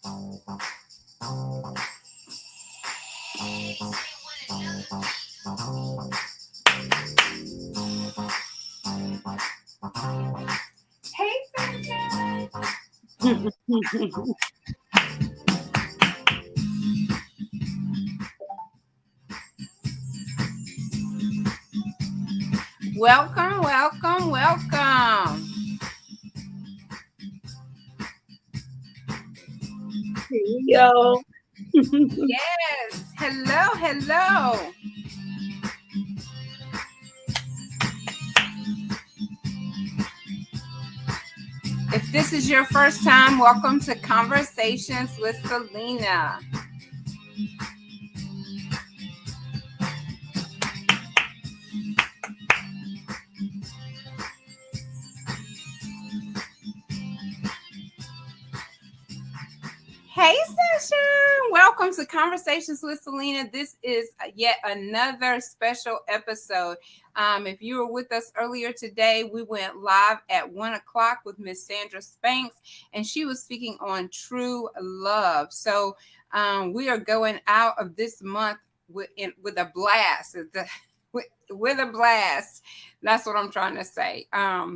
Hey, Sunshine. Welcome, welcome, welcome. Yo. Yes. Hello, hello. If this is your first time, welcome to Conversations with Celena. Hey, Sunshine. Welcome to Conversations with Celena. This is yet another special episode. If you were with us earlier today, we went live at 1 o'clock with Miss Sandra Spanks, and she was speaking on true love. So we are going out of this month with a blast. With a blast. That's what I'm trying to say.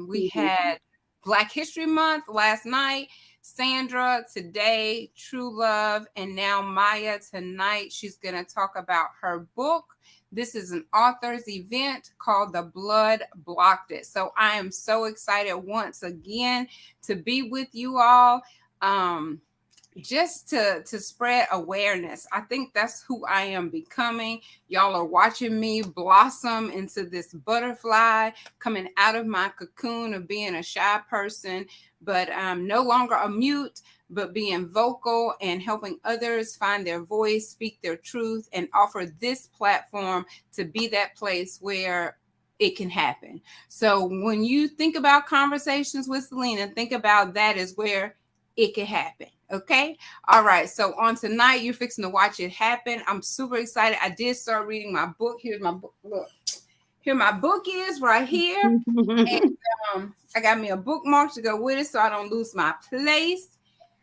We had Black History Month last night. Sandra today, True Love, and now Myiah tonight. She's going to talk about her book. This is an author's event called The Blood Blocked It. So I am so excited once again to be with you all. Just to spread awareness. I think that's who I am becoming. Y'all are watching me blossom into this butterfly, coming out of my cocoon of being a shy person, but I'm no longer a mute, but being vocal and helping others find their voice, speak their truth, and offer this platform to be that place where it can happen. So when you think about Conversations with Celena, think about that as where it can happen. Okay. All right. So on tonight, you're fixing to watch it happen. I'm super excited. I did start reading my book. Here's my book. Look, here my book is right here. And I got me a bookmark to go with it so I don't lose my place.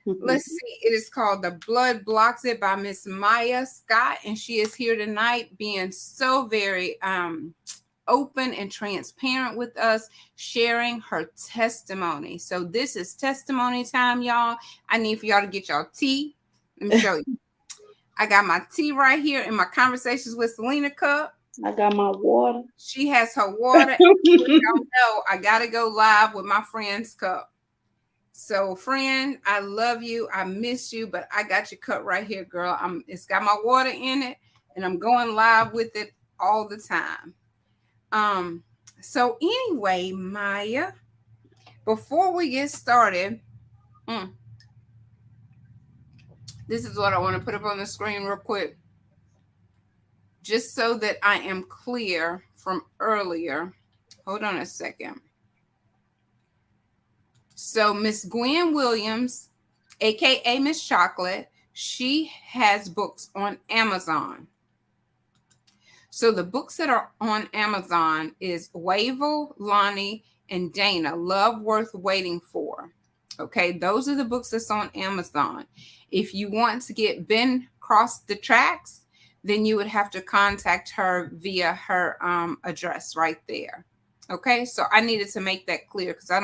Let's see. It is called The Blood Blocks It by Miss Myiah Scott. And she is here tonight being so very open and transparent with us, sharing her testimony. So this is testimony time, y'all. I need for y'all to get y'all tea. Let me show you. I got my tea right here in my Conversations with Celena cup. I got my water. She has her water. Y'all know I gotta go live with my friend's cup. So, friend, I love you. I miss you, but I got your cup right here, girl. It's got my water in it, and I'm going live with it all the time. So anyway, Myiah, before we get started, this is what I want to put up on the screen real quick, just so that I am clear from earlier. Hold on a second. So Miss Gwen Williams, aka Miss Chocolate, she has books on Amazon. So the books that are on Amazon is Wavel, Lonnie, and Dana, Love Worth Waiting For. Okay, those are the books that's on Amazon. If you want to get Ben Cross the Tracks, then you would have to contact her via her address right there. Okay, so I needed to make that clear because I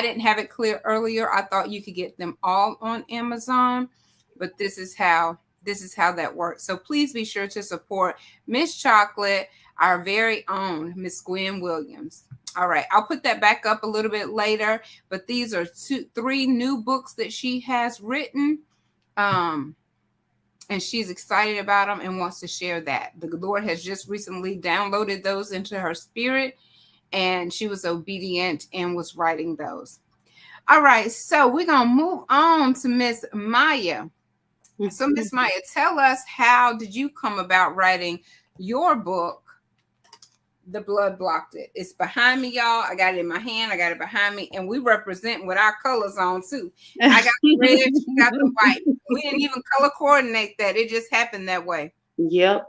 didn't have it clear earlier. I thought you could get them all on Amazon, but this is how that works. So please be sure to support Miss Chocolate, our very own Miss Gwen Williams. All right, I'll put that back up a little bit later, but these are 3 new books that she has written. And she's excited about them and wants to share that. The Lord has just recently downloaded those into her spirit, and she was obedient and was writing those. All right, so we're going to move on to Miss Myiah. So, Miss Myiah, tell us, how did you come about writing your book, The Blood Blocked It? It's behind me, y'all. I got it in my hand. I got it behind me. And we represent with our colors on, too. I got the red, she got the white. We didn't even color coordinate that. It just happened that way. Yep.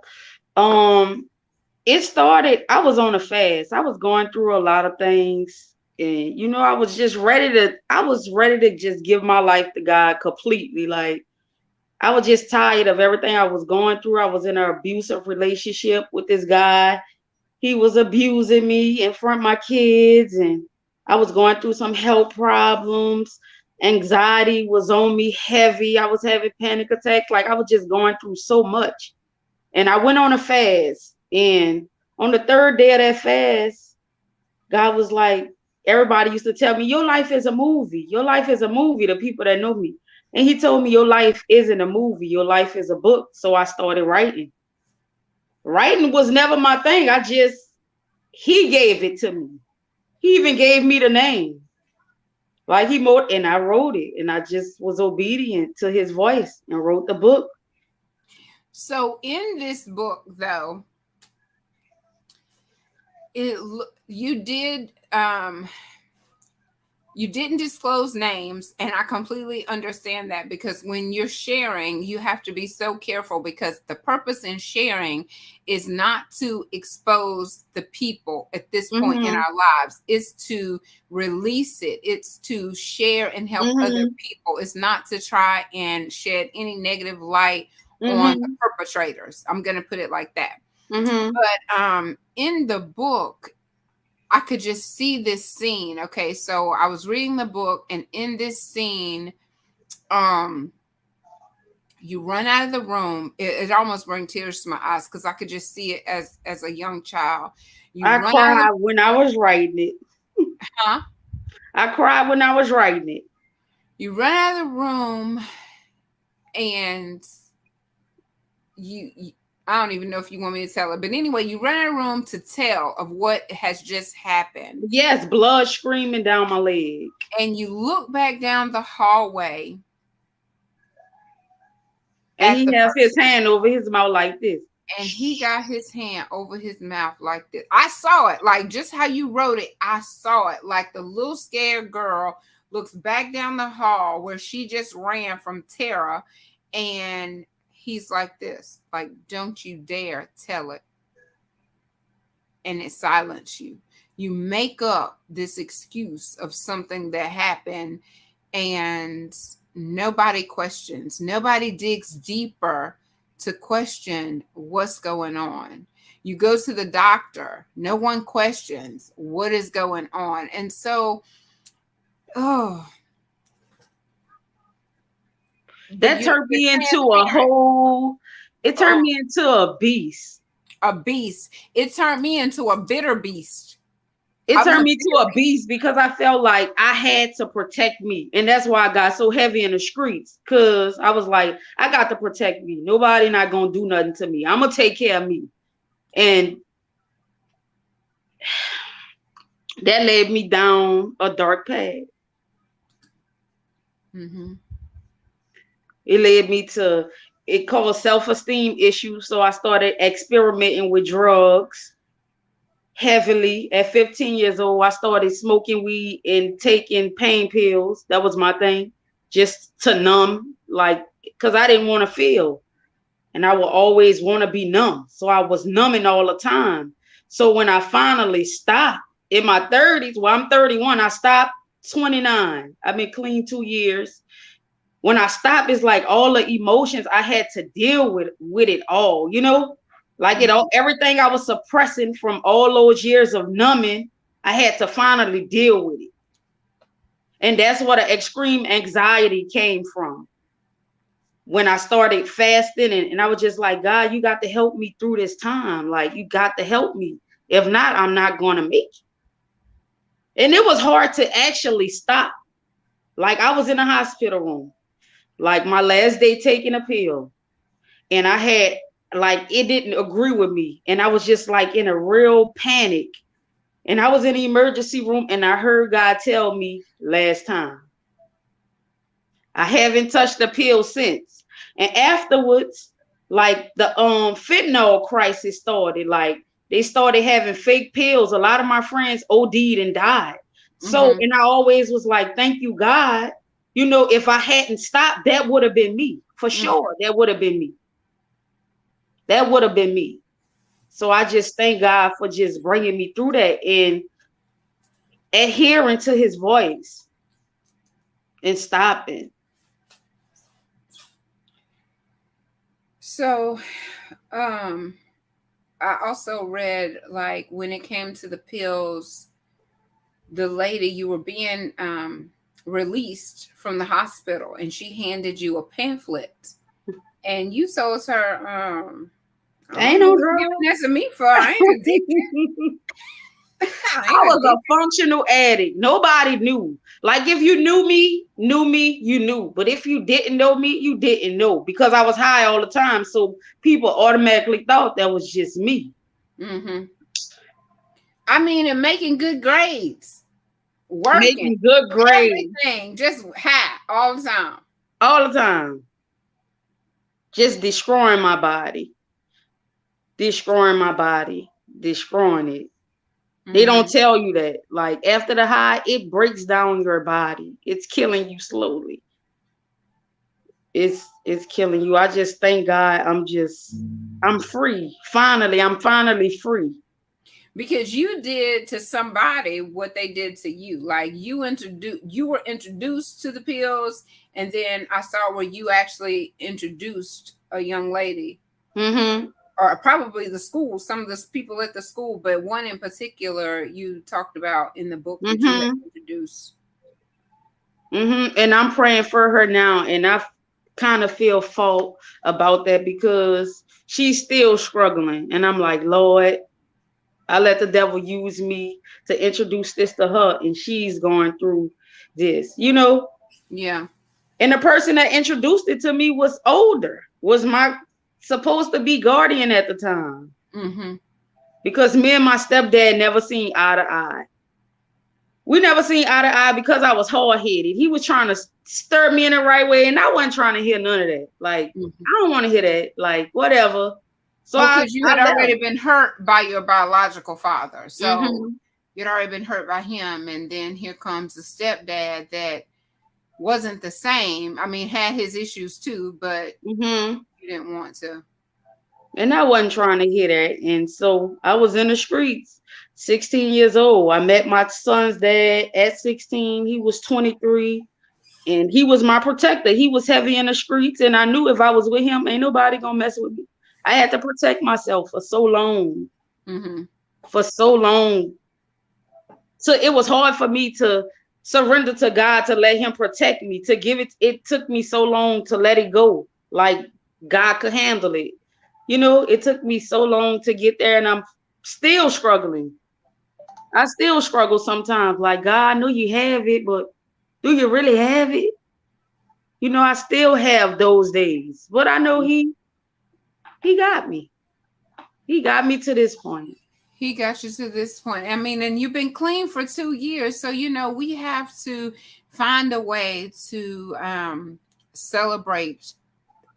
It started, I was on a fast. I was going through a lot of things. And I was just ready to just give my life to God completely. Like, I was just tired of everything I was going through. I was in an abusive relationship with this guy. He was abusing me in front of my kids, and I was going through some health problems. Anxiety was on me heavy. I was having panic attacks. Like, I was just going through so much. And I went on a fast. And on the third day of that fast, God was like, everybody used to tell me, your life is a movie. Your life is a movie, the people that know me. And he told me, your life isn't a movie. Your life is a book. So I started writing. Writing was never my thing. He gave it to me. He even gave me the name. Like, and I wrote it, and I just was obedient to his voice and wrote the book. So in this book, though, you didn't disclose names, and I completely understand that, because when you're sharing, you have to be so careful, because the purpose in sharing is not to expose the people at this point in our lives. It's to release it. It's to share and help other people. It's not to try and shed any negative light on the perpetrators. I'm going to put it like that. But in the book, I could just see this scene. Okay, so I was reading the book, and in this scene, you run out of the room. It almost brings tears to my eyes, because I could just see it as a young child. I cried when I was writing it. Huh? I cried when I was writing it. You run out of the room, and you I don't even know if you want me to tell it, but anyway, you run out of room to tell of what has just happened. Yes, blood screaming down my leg. And you look back down the hallway, and he has his hand over his mouth like this. And he got his hand over his mouth like this. I saw it, like just how you wrote it. I saw it, like the little scared girl looks back down the hall where she just ran from terror, and he's like this, like, don't you dare tell it. And it silences you. You make up this excuse of something that happened, and nobody questions. Nobody digs deeper to question what's going on. You go to the doctor. No one questions what is going on. And so, that turned me into me into a beast. A beast. It turned me into a bitter beast. It turned me to a beast because I felt like I had to protect me. And that's why I got so heavy in the streets, because I was like, I got to protect me. Nobody not going to do nothing to me. I'm going to take care of me. And that led me down a dark path. It led me to, it caused self-esteem issues. So I started experimenting with drugs heavily. At 15 years old, I started smoking weed and taking pain pills. That was my thing, just to numb, like, because I didn't want to feel. And I would always want to be numb. So I was numbing all the time. So when I finally stopped in my 30s, well, I'm 31, I stopped 29. I've been clean 2 years. When I stopped, it's like all the emotions I had to deal with it all, like it all, everything I was suppressing from all those years of numbing, I had to finally deal with it. And that's where the extreme anxiety came from. When I started fasting, and I was just like, God, you got to help me through this time. Like, you got to help me. If not, I'm not going to make it. And it was hard to actually stop. Like, I was in a hospital room, like my last day taking a pill. And I had, like, it didn't agree with me. And I was just like in a real panic. And I was in the emergency room, and I heard God tell me, last time. I haven't touched the pill since. And afterwards, like, the fentanyl crisis started. Like, they started having fake pills. A lot of my friends OD'd and died. So, and I always was like, thank you, God. If I hadn't stopped, that would have been me. For sure, that would have been me. That would have been me. So I just thank God for just bringing me through that. And adhering to his voice and stopping. So, I also read, like, when it came to the pills, the lady, you were being released from the hospital, and she handed you a pamphlet, and you told her, I Ain't don't know no what you're drug. giving that to me for. I ain't addicted. I I ain't was a addicted. functional addict. Nobody knew. Like if you knew me, you knew. But if you didn't know me, you didn't know because I was high all the time. So people automatically thought that was just me. Mm-hmm. I mean, and making good grades, working, Making good grades everything, just high all the time. all the time. Just destroying my body. Destroying my body. Destroying it. They don't Mm-hmm. tell you that. Like after the high, it breaks down your body. It's killing you slowly. It's killing you. I just thank God I'm free. Finally, I'm finally free. Because you did to somebody what they did to you. Like you were introduced to the pills, and then I saw where you actually introduced a young lady, Mm-hmm. or probably the school, some of the people at the school, but one in particular you talked about in the book that you had Mm-hmm. introduced. Mm-hmm. And I'm praying for her now. And I kind of feel fault about that because she's still struggling. And I'm like, Lord, I let the devil use me to introduce this to her, and she's going through this. Yeah. And the person that introduced it to me was older, was my supposed to be guardian at the time. Mm-hmm. Because me and my stepdad never seen eye to eye. We never seen eye to eye because I was hard headed. He was trying to stir me in the right way, and I wasn't trying to hear none of that. Like, Mm-hmm. I don't want to hear that. Like, whatever. So Well, I, because you I had left. already been hurt by your biological father. So Mm-hmm. you'd already been hurt by him. And then here comes the stepdad that wasn't the same. I mean, had his issues too, but Mm-hmm. you didn't want to. And I wasn't trying to hear that. And so I was in the streets, 16 years old. I met my son's dad at 16. He was 23. And he was my protector. He was heavy in the streets. And I knew if I was with him, ain't nobody gonna mess with me. I had to protect myself for so long. Mm-hmm. For so long. So it was hard for me to surrender to God, to let him protect me, to give it. It took me so long to let it go. Like God could handle it. It took me so long to get there, and I'm still struggling. I still struggle sometimes. Like, God, I know you have it, but do you really have it? I still have those days, but I know he got me. He got me to this point. He got you to this point. I mean, and you've been clean for 2 years. So, we have to find a way to celebrate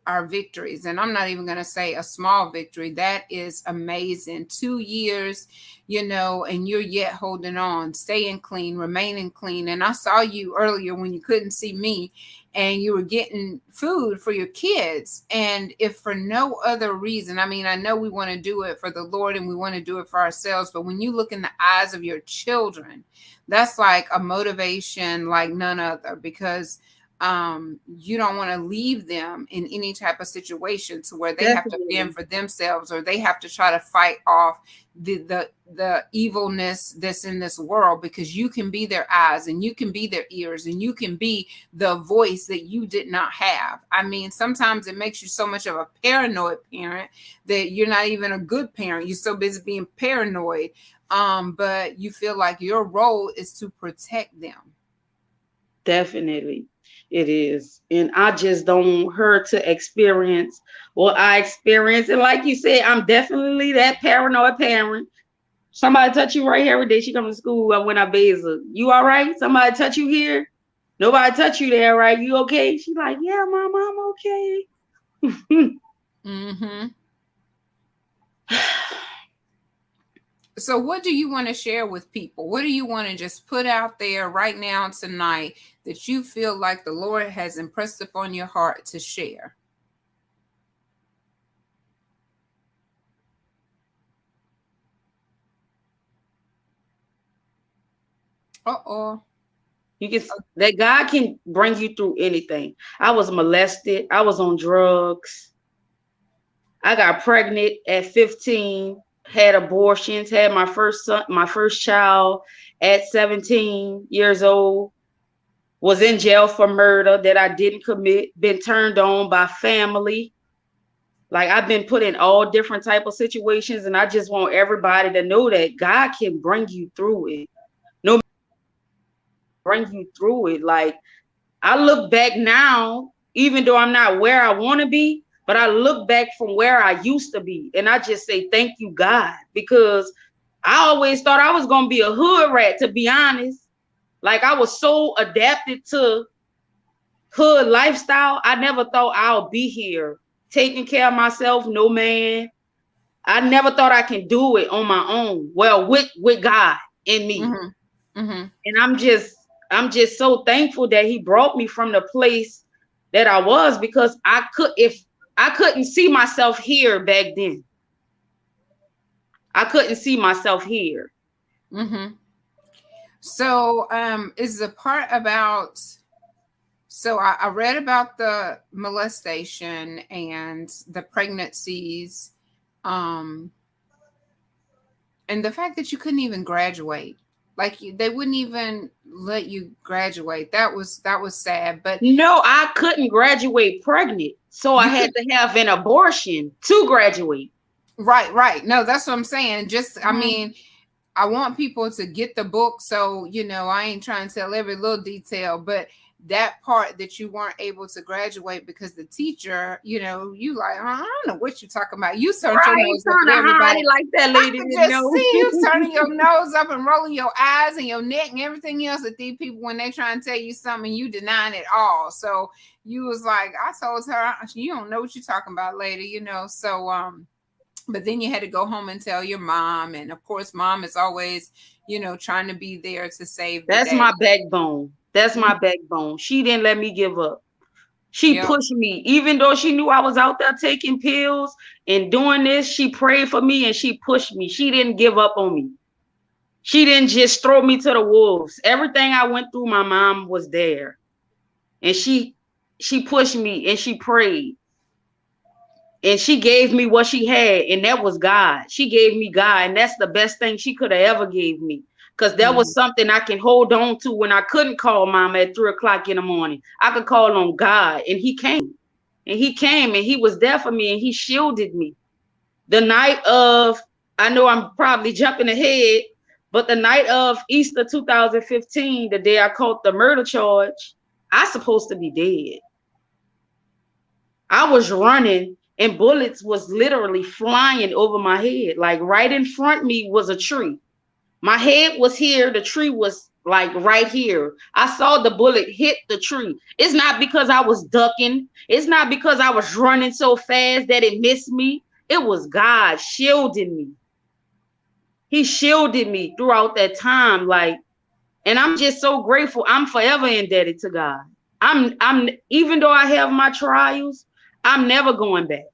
our victories. And I'm not even going to say a small victory. That is amazing. 2 years, and you're yet holding on, staying clean, remaining clean. And I saw you earlier when you couldn't see me, and you were getting food for your kids. And if for no other reason, I mean, I know we want to do it for the Lord and we want to do it for ourselves, but when you look in the eyes of your children, that's like a motivation like none other, because you don't want to leave them in any type of situation to where they have to fend Definitely. for themselves, or they have to try to fight off the evilness that's in this world, because you can be their eyes and you can be their ears and you can be the voice that you did not have. I mean, sometimes it makes you so much of a paranoid parent that you're not even a good parent. You're so busy being paranoid, but you feel like your role is to protect them. Definitely. It is. And I just don't want her to experience what I experienced. And like you said, I'm definitely that paranoid parent. Somebody touch you right here every day. She come to school when I bathe her. You all right? Somebody touch you here? Nobody touch you there, right? You okay? She's like, yeah, mom, I'm okay. Mm-hmm. So, what do you want to share with people? What do you want to just put out there right now tonight that you feel like the Lord has impressed upon your heart to share? Uh-oh. You can that God can bring you through anything. I was molested. I was on drugs. I got pregnant at 15, had abortions, had my first son, my first child at 17 years old, was in jail for murder that I didn't commit, been turned on by family. Like I've been put in all different type of situations, and I just want everybody to know that God can bring you through it. No, bring you through it. Like I look back now, even though I'm not where I want to be, but I look back from where I used to be, and I just say thank you, God, because I always thought I was gonna be a hood rat, to be honest. Like I was so adapted to hood lifestyle. I never thought I'll be here taking care of myself, no man. I never thought I can do it on my own. Well, with God in me. Mm-hmm. Mm-hmm. And I'm just so thankful that he brought me from the place that I was, because I couldn't see myself here back then. I couldn't see myself here. Mm-hmm. So is the part about, so I read about the molestation and the pregnancies, um and the fact that you couldn't even graduate. Like they wouldn't even let you graduate. That was sad. But No, I couldn't graduate pregnant. So I you had could, to have an abortion to graduate. right. No, that's what I'm saying. Just I Mhm. mean, I want people to get the book. So, I ain't trying to tell every little detail, but that part that you weren't able to graduate because the teacher, you like, I don't know what you're talking about. You turned your Right, nose up trying at to hide everybody. it like that I lady could didn't just know. see you turning your nose up and rolling your eyes and your neck and everything else at these people when they try and tell you something, you denying it all. So you was like, I told her, you don't know what you're talking about, lady, So, but then you had to go home and tell your mom. And of course, mom is always, trying to be there to save the That's day. my backbone. That's Mhm. my backbone. She didn't let me give up. She Yep. pushed me, even though she knew I was out there taking pills and doing this. She prayed for me and she pushed me. She didn't give up on me. She didn't just throw me to the wolves. Everything I went through, my mom was there, and she pushed me and she prayed and she gave me what she had, and that was God. She gave me God, and that's the best thing she could have ever gave me. Because that was Mhm. something I can hold on to when I couldn't call mom at 3 o'clock in the morning. I could call on God, and he came. And he came and he was there for me and he shielded me. The night of, I know I'm probably jumping ahead, but the night of Easter 2015, the day I caught the murder charge, I supposed to be dead. I was running and bullets was literally flying over my head. Like right in front of me was a tree. My head was here. The tree was like right here. I saw the bullet hit the tree. It's not because I was ducking. It's not because I was running so fast that it missed me. It was God shielding me. He shielded me throughout that time. Like, and I'm just so grateful. I'm forever indebted to God. I'm even though I have my trials, I'm never going back.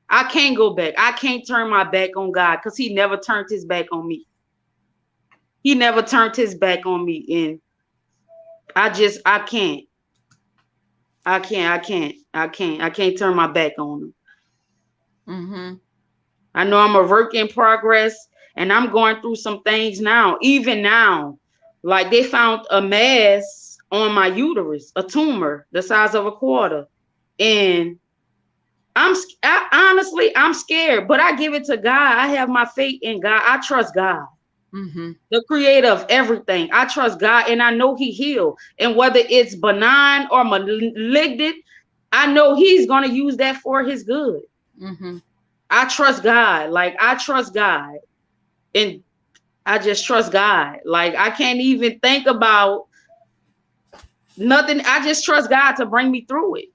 I can't go back. I can't turn my back on God because he never turned his back on me. He never turned his back on me. And I can't. I can't turn my back on him. Mhm. I know I'm a work in progress and I'm going through some things now, even now. Like they found a mass on my uterus, a tumor the size of a quarter. And honestly, I'm scared, but I give it to God. I have my faith in God. I trust God, Mhm. the creator of everything. I trust God and I know he healed. And whether it's benign or malignant, I know he's going to use that for his good. Mhm. I trust God. Like I trust God. And I just trust God. Like I can't even think about nothing. I just trust God to bring me through it.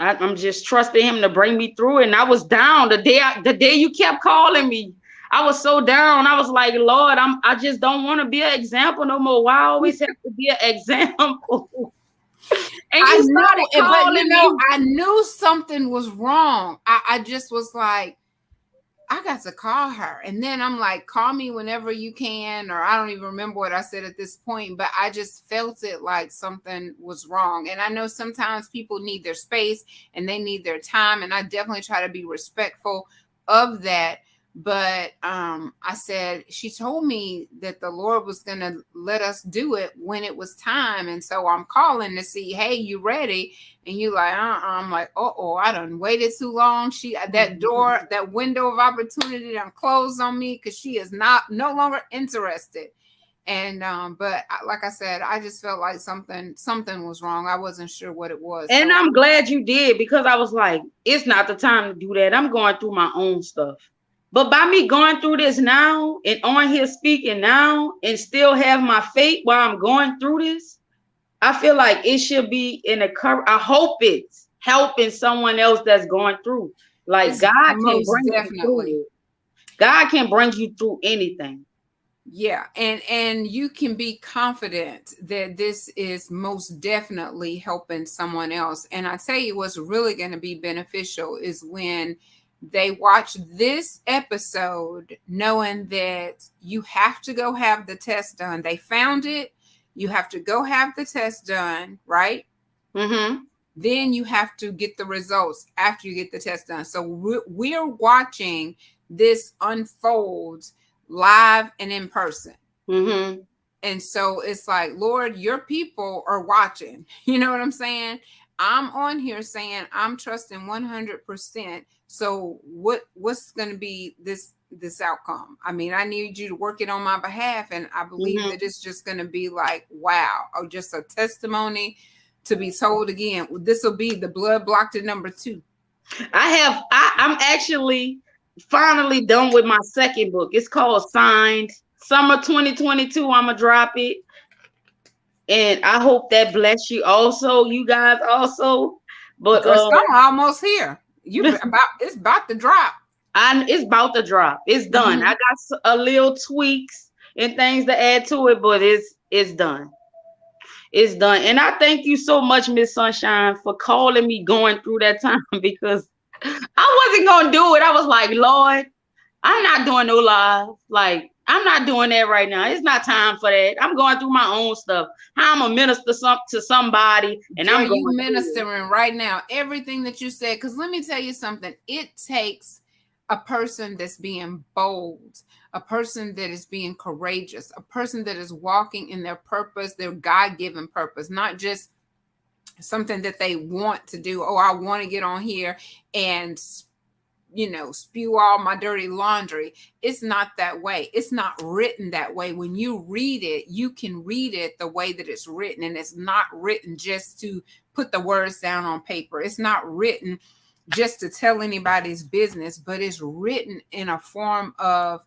I'm just trusting him to bring me through it. And I was down the day you kept calling me. I was so down. I was like, Lord, I just don't want to be an example no more. Why I always have to be an example? And I you knew started it, but calling me. I knew something was wrong. I just was like, I got to call her. And then I'm like, call me whenever you can. Or I don't even remember what I said at this point, but I just felt it like something was wrong. And I know sometimes people need their space and they need their time. And I definitely try to be respectful of that. But I said, she told me that the Lord was going to let us do it when it was time. And so I'm calling to see, hey, you ready? And you like, I'm like, oh, I done waited too long. That door, that window of opportunity done closed on me because she is no longer interested. And but like I said, I just felt like something was wrong. I wasn't sure what it was. And so I'm glad you did, because I was like, it's not the time to do that. I'm going through my own stuff. But by me going through this now and on here speaking now and still have my faith while I'm going through this, I feel like it should be I hope it's helping someone else that's going through. Like, it's God can most bring you definitely. through it. God can bring you through anything. Yeah, and you can be confident that this is most definitely helping someone else. And I tell you what's really going to be beneficial is when they watch this episode knowing that you have to go have the test done. They found it, you have to go have the test done, right? Mm-hmm. Then you have to get the results after you get the test done. So we're watching this unfold live and in person. Mm-hmm. And so it's like, Lord, your people are watching. You know what I'm saying? I'm on here saying I'm trusting 100%. So what's going to be this outcome? I mean, I need you to work it on my behalf, and I believe that it's just going to be like, wow, or just a testimony to be told again. This will be the blood blocked at number 2. I'm actually finally done with my second book. It's called Signed. Summer 2022. I'm gonna drop it. And I hope that bless you also, you guys also. But Girl, I'm almost here. It's about to drop. It's about to drop. It's done. I got a little tweaks and things to add to it, but it's done. It's done. And I thank you so much, Miss Sunshine, for calling me going through that time, because I wasn't gonna do it. I was like, Lord, I'm not doing no live. Like, I'm not doing that right now. It's not time for that. I'm going through my own stuff. How I'm a minister to somebody, and Girl, I'm going you ministering right now. Everything that you said, because let me tell you something. It takes a person that's being bold, a person that is being courageous, a person that is walking in their purpose, their God-given purpose, not just something that they want to do. Oh, I want to get on here and spew all my dirty laundry. It's not that way. It's not written that way. When you read it, you can read it the way that it's written, and it's not written just to put the words down on paper. It's not written just to tell anybody's business, but it's written in a form of,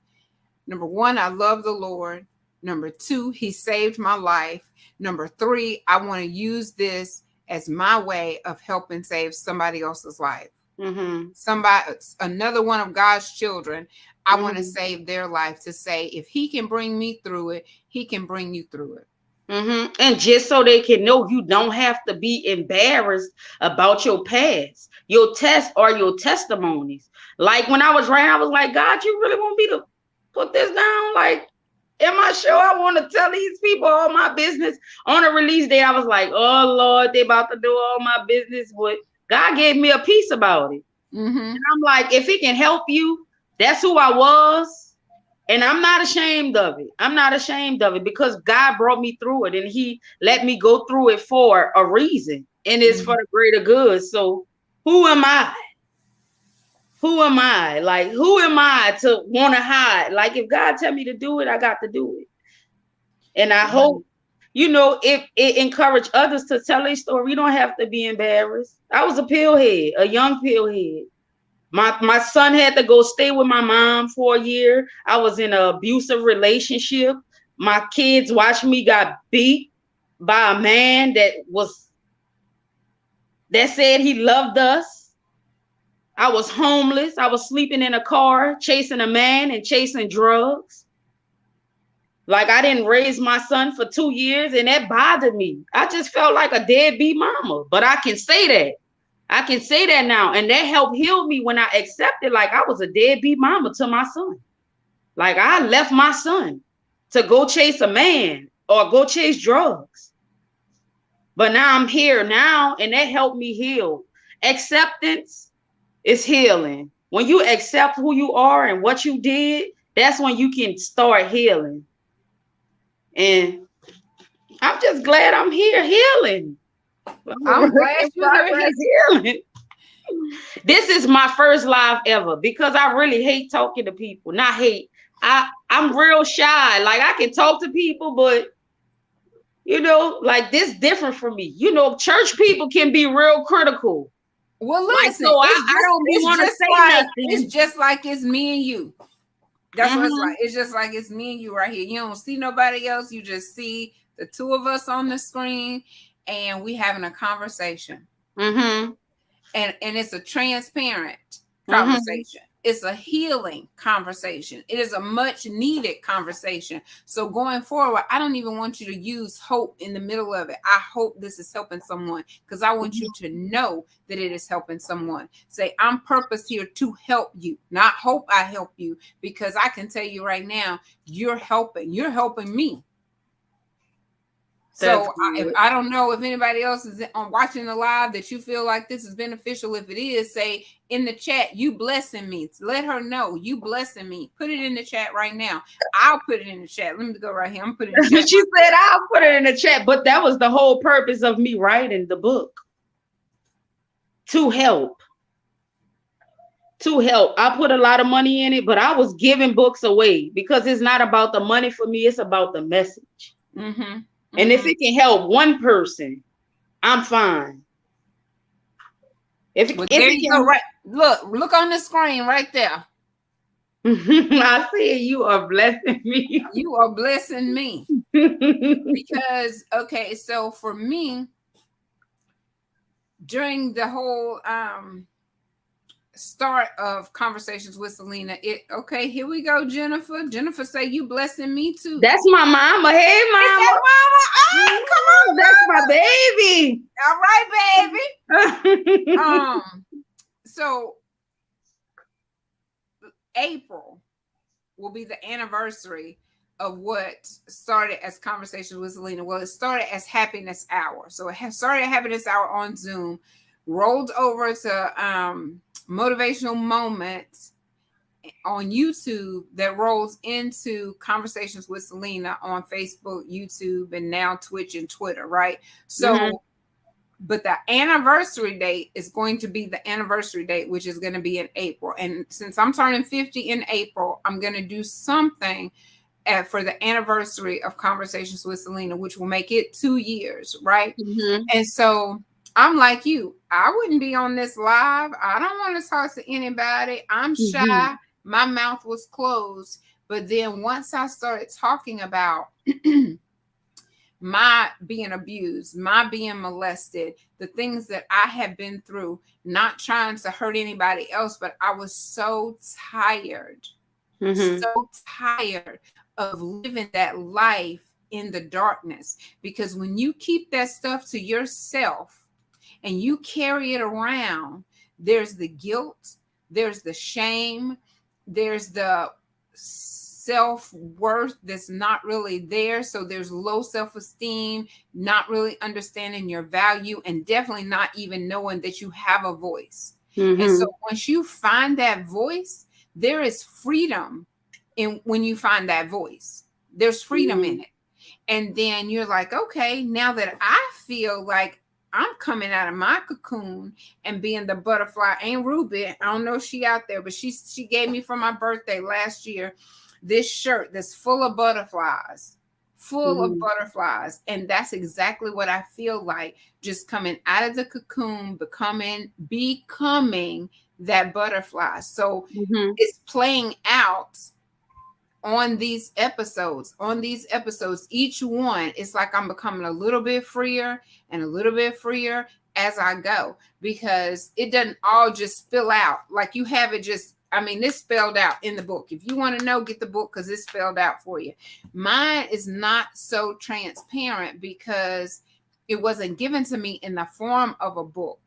number 1, I love the Lord. Number 2, he saved my life. Number 3, I want to use this as my way of helping save somebody else's life. Another one of God's children, I want to save their life, to say, if he can bring me through it, he can bring you through it. And just so they can know, you don't have to be embarrassed about your past, your tests or your testimonies. Like, when I was writing, I was like, God, you really want me to put this down? Like, am I sure I want to tell these people all my business on a release day? I was like, oh Lord, they about to do all my business. But God gave me a peace about it. And I'm like, if it can help you, that's who I was. And I'm not ashamed of it. I'm not ashamed of it, because God brought me through it, and he let me go through it for a reason. And it's for the greater good. So who am I? Who am I? Like, who am I to want to hide? Like, if God tell me to do it, I got to do it. And I hope, if it encourage others to tell a story, you don't have to be embarrassed. I was a pillhead, a young pillhead. My son had to go stay with my mom for a year. I was in an abusive relationship. My kids watched me got beat by a man that said he loved us. I was homeless. I was sleeping in a car, chasing a man and chasing drugs. Like, I didn't raise my son for 2 years, and that bothered me. I just felt like a deadbeat mama, but I can say that. I can say that now. And that helped heal me when I accepted, like, I was a deadbeat mama to my son. Like, I left my son to go chase a man or go chase drugs. But now I'm here now, and that helped me heal. Acceptance is healing. When you accept who you are and what you did, that's when you can start healing. And I'm just glad I'm here healing. I'm glad you're here healing. This is my first live ever because I really hate talking to people. Not hate. I'm real shy. Like, I can talk to people, but you know, like, this different for me. You know, church people can be real critical. Well, listen, like, so I don't want to say nothing. It's just like it's me and you. That's what it's like. It's just like it's me and you right here. You don't see nobody else. You just see the two of us on the screen, and we having a conversation. And it's a transparent conversation. It's a healing conversation. It is a much needed conversation. So going forward, I don't even want you to use hope in the middle of it. I hope this is helping someone, because I want you to know that it is helping someone. Say, I'm purpose here to help you, not hope I help you, because I can tell you right now, you're helping me. So I don't know if anybody else is on watching the live that you feel like this is beneficial. If it is, say in the chat, you blessing me. Let her know you blessing me. Put it in the chat right now. I'll put it in the chat. Let me go right here. I'm putting it in the chat. She said I'll put it in the chat, but that was the whole purpose of me writing the book. To help. I put a lot of money in it, but I was giving books away because it's not about the money for me. It's about the message. And if it can help one person, I'm fine. There you go. Right. Look on the screen right there. I see you are blessing me. You are blessing me. Because, okay, so for me, during the whole start of Conversations with Celena, okay, here we go, Jennifer. Jennifer say you blessing me too. That's my mama. Hey, mama. Mama. Oh, come on, that's my baby. All right, baby. So April will be the anniversary of what started as Conversations with Celena. Well, it started as Happiness Hour. So it started Happiness Hour on Zoom, rolled over to Motivational Moments on YouTube, that rolls into Conversations with Celena on Facebook, YouTube, and now Twitch and Twitter, right? So, but the anniversary date is going to be the anniversary date, which is going to be in April. And since I'm turning 50 in April, I'm going to do something for the anniversary of Conversations with Celena, which will make it 2 years, right? And so I'm like you. I wouldn't be on this live. I don't want to talk to anybody. I'm shy. My mouth was closed. But then once I started talking about my being abused, my being molested, the things that I have been through, not trying to hurt anybody else, but I was so tired, so tired of living that life in the darkness. Because when you keep that stuff to yourself and you carry it around, there's the guilt, there's the shame, there's the self-worth that's not really there. So there's low self-esteem, not really understanding your value, and definitely not even knowing that you have a voice. And so once you find that voice, there is freedom when you find that voice. There's freedom in it. And then you're like, okay, now that I feel like I'm coming out of my cocoon and being the butterfly. Ain't Ruby, I don't know if she out there, but she gave me for my birthday last year this shirt that's full of butterflies, of butterflies. And that's exactly what I feel like, just coming out of the cocoon, becoming that butterfly. So it's playing out on these episodes. Each one, it's like I'm becoming a little bit freer and a little bit freer as I go, because it doesn't all just spill out. Like you have it just, it's spelled out in the book. If you want to know, get the book, because it's spelled out for you. Mine is not so transparent because it wasn't given to me in the form of a book.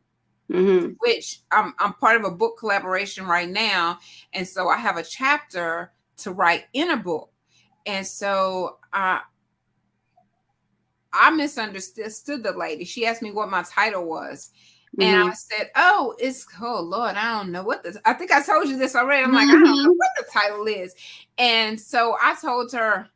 Mhm. which I'm part of a book collaboration right now, and so I have a chapter to write in a book, and so I misunderstood the lady. She asked me what my title was. And I Mhm. said, "Oh, it's oh Lord, I don't know what this. I think I told you this already. I'm like, I don't know Mhm. what the title is." And so I told her,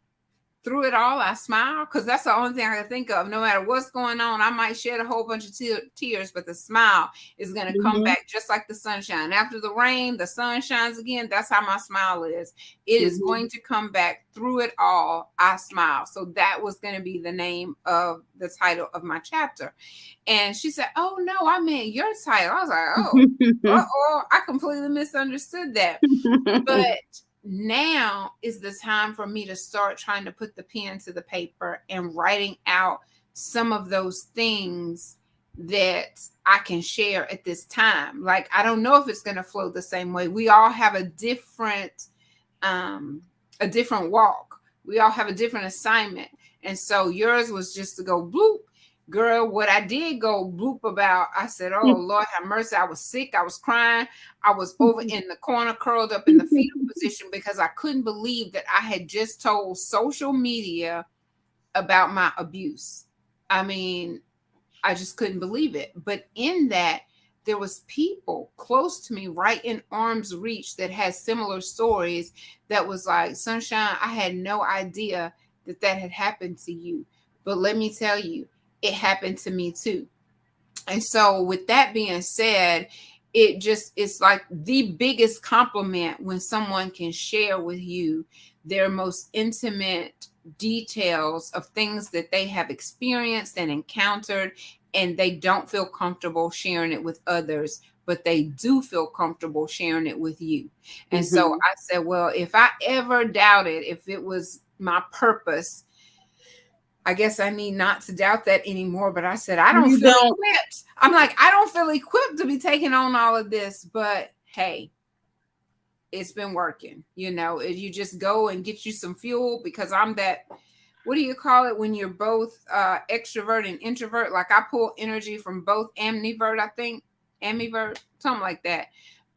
through it all, I smile because that's the only thing I can think of. No matter what's going on, I might shed a whole bunch of tears, but the smile is going to come Mhm. back just like the sunshine. After the rain, the sun shines again. That's how my smile is. It is Mhm. going to come back through it all. I smile. So that was going to be the name of the title of my chapter. And she said, "Oh, no, I meant your title." I was like, "Oh, uh-oh, I completely misunderstood that." But now is the time for me to start trying to put the pen to the paper and writing out some of those things that I can share at this time. Like, I don't know if it's going to flow the same way. We all have um a different walk. We all have a different assignment. And so yours was just to go bloop. Girl, what I did go bloop about, I said, "Oh Lord have mercy." I was sick. I was crying. I was over in the corner, curled up in the fetal position because I couldn't believe that I had just told social media about my abuse. I mean, I just couldn't believe it. But in that, there was people close to me, right in arm's reach, that had similar stories. That was like, "Sunshine, I had no idea that that had happened to you, but let me tell you, it happened to me too." And so, with that being said, it's like the biggest compliment when someone can share with you their most intimate details of things that they have experienced and encountered, and they don't feel comfortable sharing it with others, but they do feel comfortable sharing it with you. And so Mhm. I said, well, if I ever doubted if it was my purpose, I guess I need not to doubt that anymore. But I said, I don't You feel don't. equipped. I'm like, I don't feel equipped to be taking on all of this. But hey, it's been working. You just go and get you some fuel, because I'm that, what do you call it when you're both extrovert and introvert? Like, I pull energy from both. Amnivert, I think. Ambivert, something like that.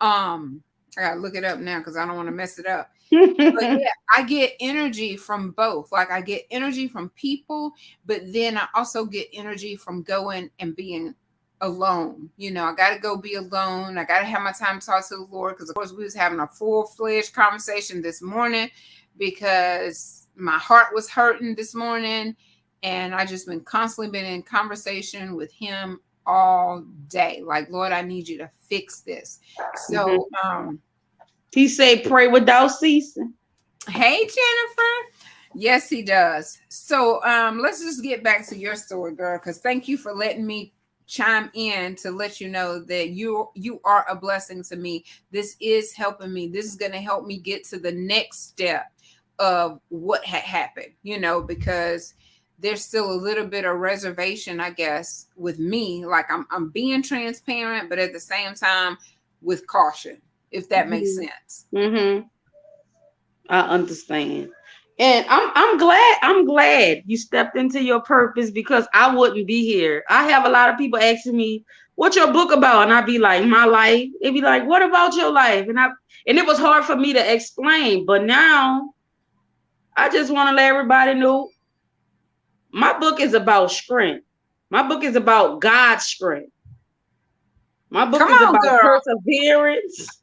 I gotta look it up now because I don't want to mess it up. But yeah, I get energy from both. Like, I get energy from people, but then I also get energy from going and being alone. I got to go be alone. I got to have my time to talk to the Lord, because of course we was having a full-fledged conversation this morning because my heart was hurting this morning, and I just been in conversation with him all day. Like, Lord, I need you to fix this. Mhm. So, He say, "Pray without ceasing." hey, Jennifer. Yes, he does. So let's just get back to your story, girl, because thank you for letting me chime in to let you know that you are a blessing to me. This is helping me. This is going to help me get to the next step of what had happened, because there's still a little bit of reservation, I guess, with me. Like, I'm being transparent, but at the same time with caution, if that makes Mhm. sense. Mhm. I understand. And I'm glad you stepped into your purpose, because I wouldn't be here. I have a lot of people asking me, "What's your book about?" And I'd be like, "My life." It'd be like, "What about your life?" And it was hard for me to explain, but now I just want to let everybody know my book is about strength. My book is about God's strength. My book Come is on, about girl. perseverance.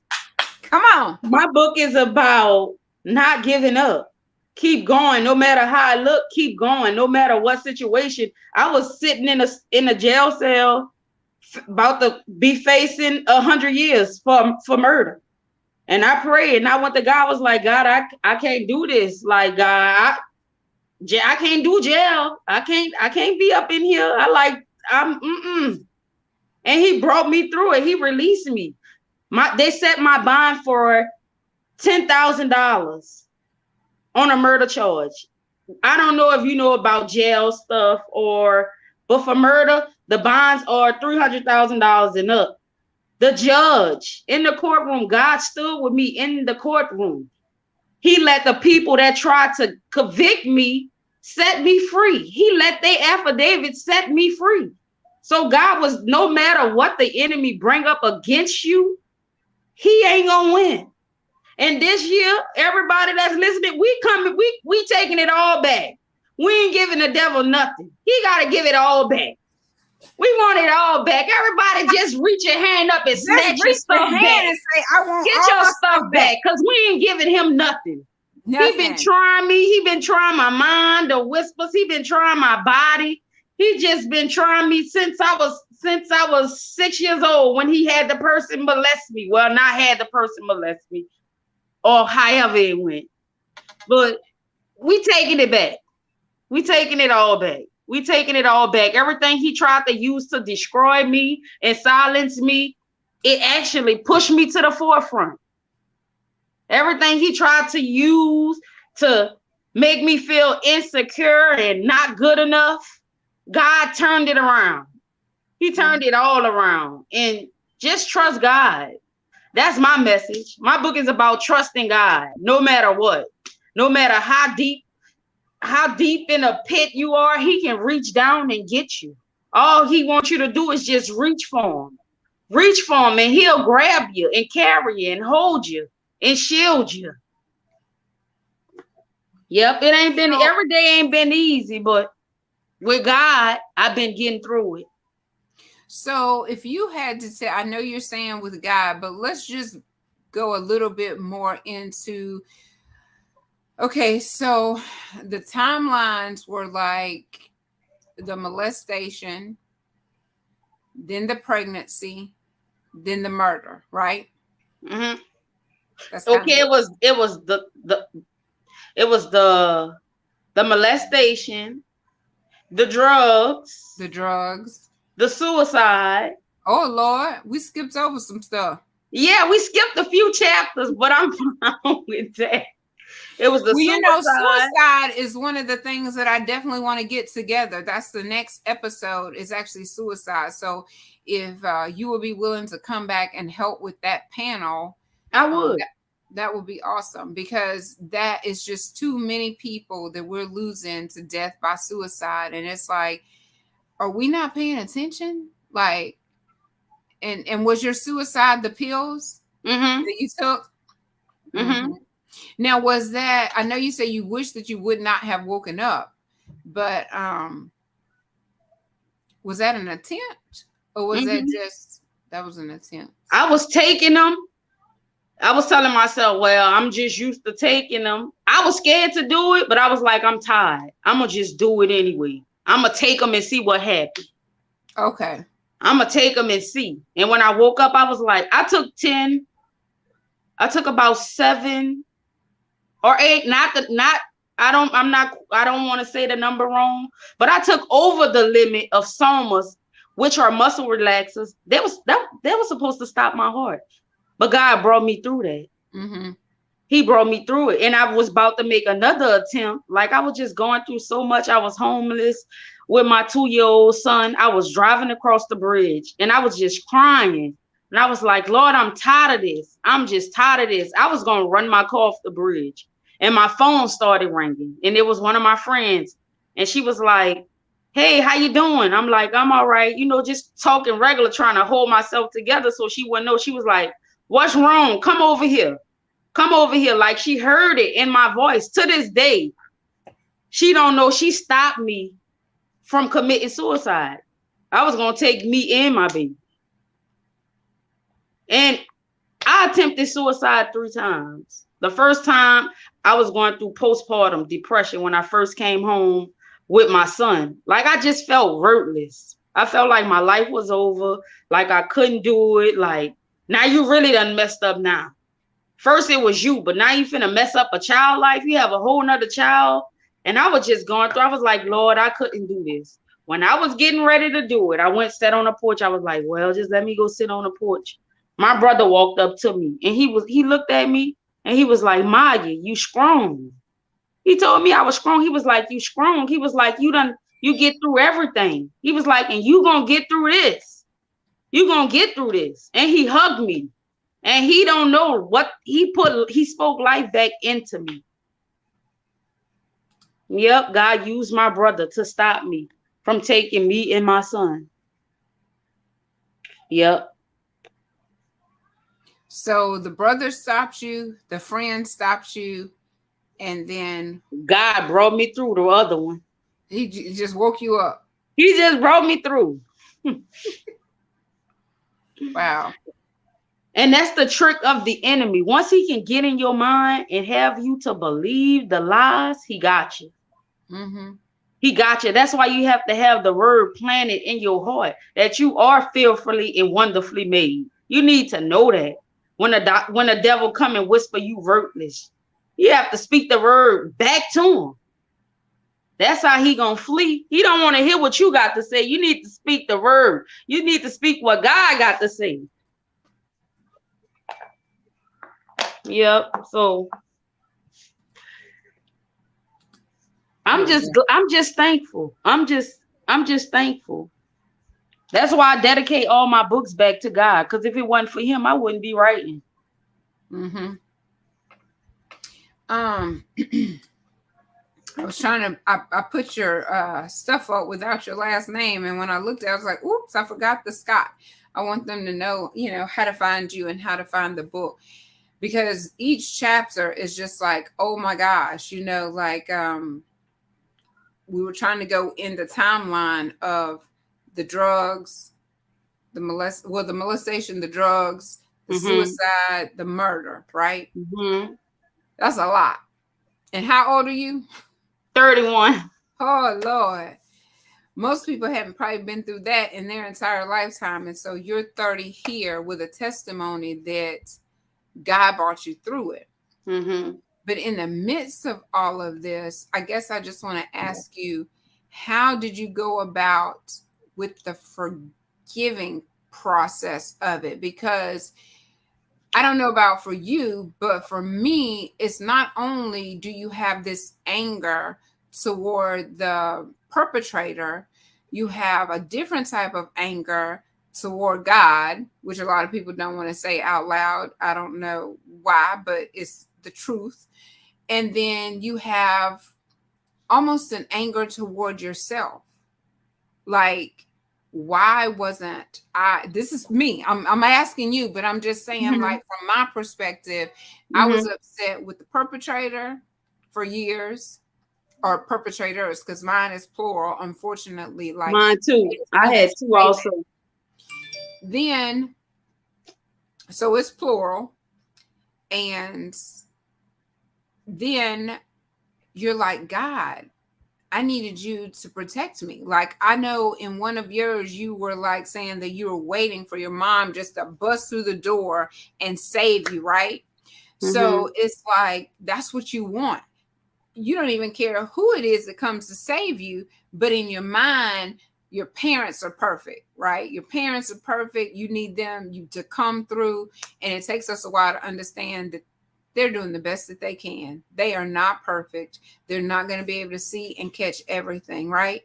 Come on. My book is about not giving up. Keep going, no matter how I look. Keep going, no matter what situation. I was sitting in a jail cell, about to be facing 100 years for murder, and I prayed, and I went to God. I was like, "God, I can't do this. Like, God, I can't do jail. I can't be up in here. I'm And He brought me through it. He released me. They set my bond for $10,000 on a murder charge. I don't know if you know about jail stuff, but for murder, the bonds are $300,000 and up. The judge in the courtroom, God stood with me in the courtroom. He let the people that tried to convict me set me free. He let their affidavit set me free. So God was, no matter what the enemy bring up against you, he ain't gonna win. And this year, everybody that's listening, we taking it all back. We ain't giving the devil nothing. He gotta give it all back. We want it all back. Everybody just reach your hand up and snatch your stuff back. And say, I want Get all your my stuff back, because we ain't giving him nothing. He been trying me. He been trying my mind, the whispers. He been trying my body. He just been trying me since I was 6 years old, when he had the person molest me. Well, not had the person molest me, or however it went. But we taking it back. We taking it all back. We taking it all back. Everything he tried to use to destroy me and silence me, it actually pushed me to the forefront. Everything he tried to use to make me feel insecure and not good enough, God turned it around. He turned it all around. And just trust God. That's my message. My book is about trusting God, no matter what. No matter how deep in a pit you are, he can reach down and get you. All he wants you to do is just reach for him. Reach for him, and he'll grab you and carry you and hold you and shield you. Yep, it ain't been, every day ain't been easy, but with God, I've been getting through it. So if you had to say, I know you're saying with God, but let's just go a little bit more into, okay, so the timelines were like the molestation, then the pregnancy, then the murder, right? Mm-hmm. Okay, it was the molestation, the drugs, the suicide. Oh Lord, we skipped over some stuff. Yeah, we skipped a few chapters, but I'm fine with that. It was the suicide is one of the things that I definitely want to get together. That's the next episode, is actually suicide. So if you would be willing to come back and help with that panel, I would. That would be awesome, because that is just too many people that we're losing to death by suicide. And it's like, are we not paying attention? Like, and was your suicide the pills that you took? Mm-hmm. Now, was that, I know you say you wish that you would not have woken up, but was that an attempt, or was that just, that was an attempt? I was taking them. I was telling myself, well, I'm just used to taking them. I was scared to do it, but I was like, I'm tired. I'm going to just do it anyway. I'm going to take them and see what happens. Okay. I'm going to take them and see. And when I woke up, I was like, I took about 7 or 8, I don't want to say the number wrong, but I took over the limit of somas, which are muscle relaxers. They was supposed to stop my heart. But God brought me through that. Mm-hmm. He brought me through it. And I was about to make another attempt. Like, I was just going through so much. I was homeless with my 2-year-old son. I was driving across the bridge and I was just crying. And I was like, Lord, I'm tired of this. I'm just tired of this. I was going to run my car off the bridge. And my phone started ringing. And it was one of my friends. And she was like, hey, how you doing? I'm like, I'm all right. You know, just talking regular, trying to hold myself together so she wouldn't know. She was like, what's wrong? Come over here. Come over here. Like, she heard it in my voice. To this day, she don't know. She stopped me from committing suicide. I was going to take me and my baby. And I attempted suicide 3 times. The first time, I was going through postpartum depression when I first came home with my son. Like, I just felt worthless. I felt like my life was over. Like, I couldn't do it. Like, now you really done messed up now. First it was you, but now you finna mess up a child life. You have a whole nother child. And I was just going through. I was like, Lord, I couldn't do this. When I was getting ready to do it, I went, sat on the porch. I was like, well, just let me go sit on the porch. My brother walked up to me and he looked at me and he was like, Myiah, you strong. He told me I was strong. He was like, you strong. He was like, you get through everything. He was like, and you gonna get through this. You gonna get through this. And he hugged me. And he don't know what he spoke life back into me. Yep, God used my brother to stop me from taking me and my son. Yep. So the brother stopped you, the friend stopped you, and then God brought me through the other one. he just woke you up. He just brought me through. Wow. And that's the trick of the enemy. Once he can get in your mind and have you to believe the lies, he got you. Mm-hmm. He got you. That's why you have to have the word planted in your heart that you are fearfully and wonderfully made. You need to know that. When a devil come and whisper you worthless, you have to speak the word back to him. That's how he gonna flee. He don't want to hear what you got to say. You need to speak the word. You need to speak what God got to say. Yep. So I'm just thankful. I'm just thankful. That's why I dedicate all my books back to God. Because if it wasn't for him, I wouldn't be writing. Mm-hmm. I was trying to I put your stuff up without your last name, and when I looked at it, I was like, oops, I forgot the Scott. I want them to know, how to find you and how to find the book. Because each chapter is just like, oh my gosh, like we were trying to go in the timeline of the drugs, the molestation, the drugs, the suicide, the murder, right? Mm-hmm. That's a lot. And how old are you? 31. Oh Lord. Most people haven't probably been through that in their entire lifetime. And so you're 30 here with a testimony that God brought you through it. Mm-hmm. But in the midst of all of this, I guess I just want to ask you, how did you go about with the forgiving process of it? Because I don't know about for you, but for me, it's not only do you have this anger toward the perpetrator, you have a different type of anger toward God, which a lot of people don't want to say out loud. I don't know why, but it's the truth. And then you have almost an anger toward yourself. Like, why wasn't I? This is me. I'm asking you, but I'm just saying, Mm-hmm. like, from my perspective, I Mm-hmm. was upset with the perpetrator for years, or perpetrators, because mine is plural, unfortunately. Like, Mine too. I had two also. Then, so it's plural, and then you're like, God, I needed you to protect me. Like, I know in one of yours, you were like saying that you were waiting for your mom just to bust through the door and save you, right? Mm-hmm. So it's like, that's what you want. You don't even care who it is that comes to save you, but in your mind, your parents are perfect, right? Your parents are perfect. You need them to come through. And it takes us a while to understand that they're doing the best that they can. They are not perfect. They're not going to be able to see and catch everything, right?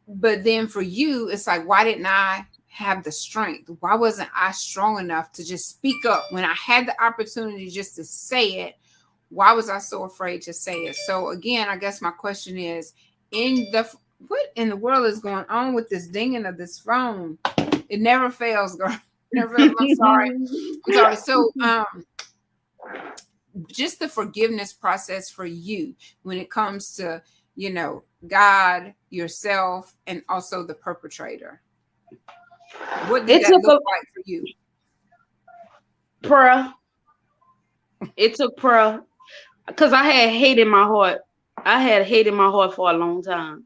But then for you, it's like, why didn't I have the strength? Why wasn't I strong enough to just speak up when I had the opportunity just to say it? Why was I so afraid to say it? So again, I guess my question is, what in the world is going on with this dinging of this phone? It never fails, girl. Never fails. I'm sorry. So just the forgiveness process for you when it comes to, God, yourself, and also the perpetrator. What did that look like for you? Prayer. It took prayer. Because I had hate in my heart. I had hate in my heart for a long time.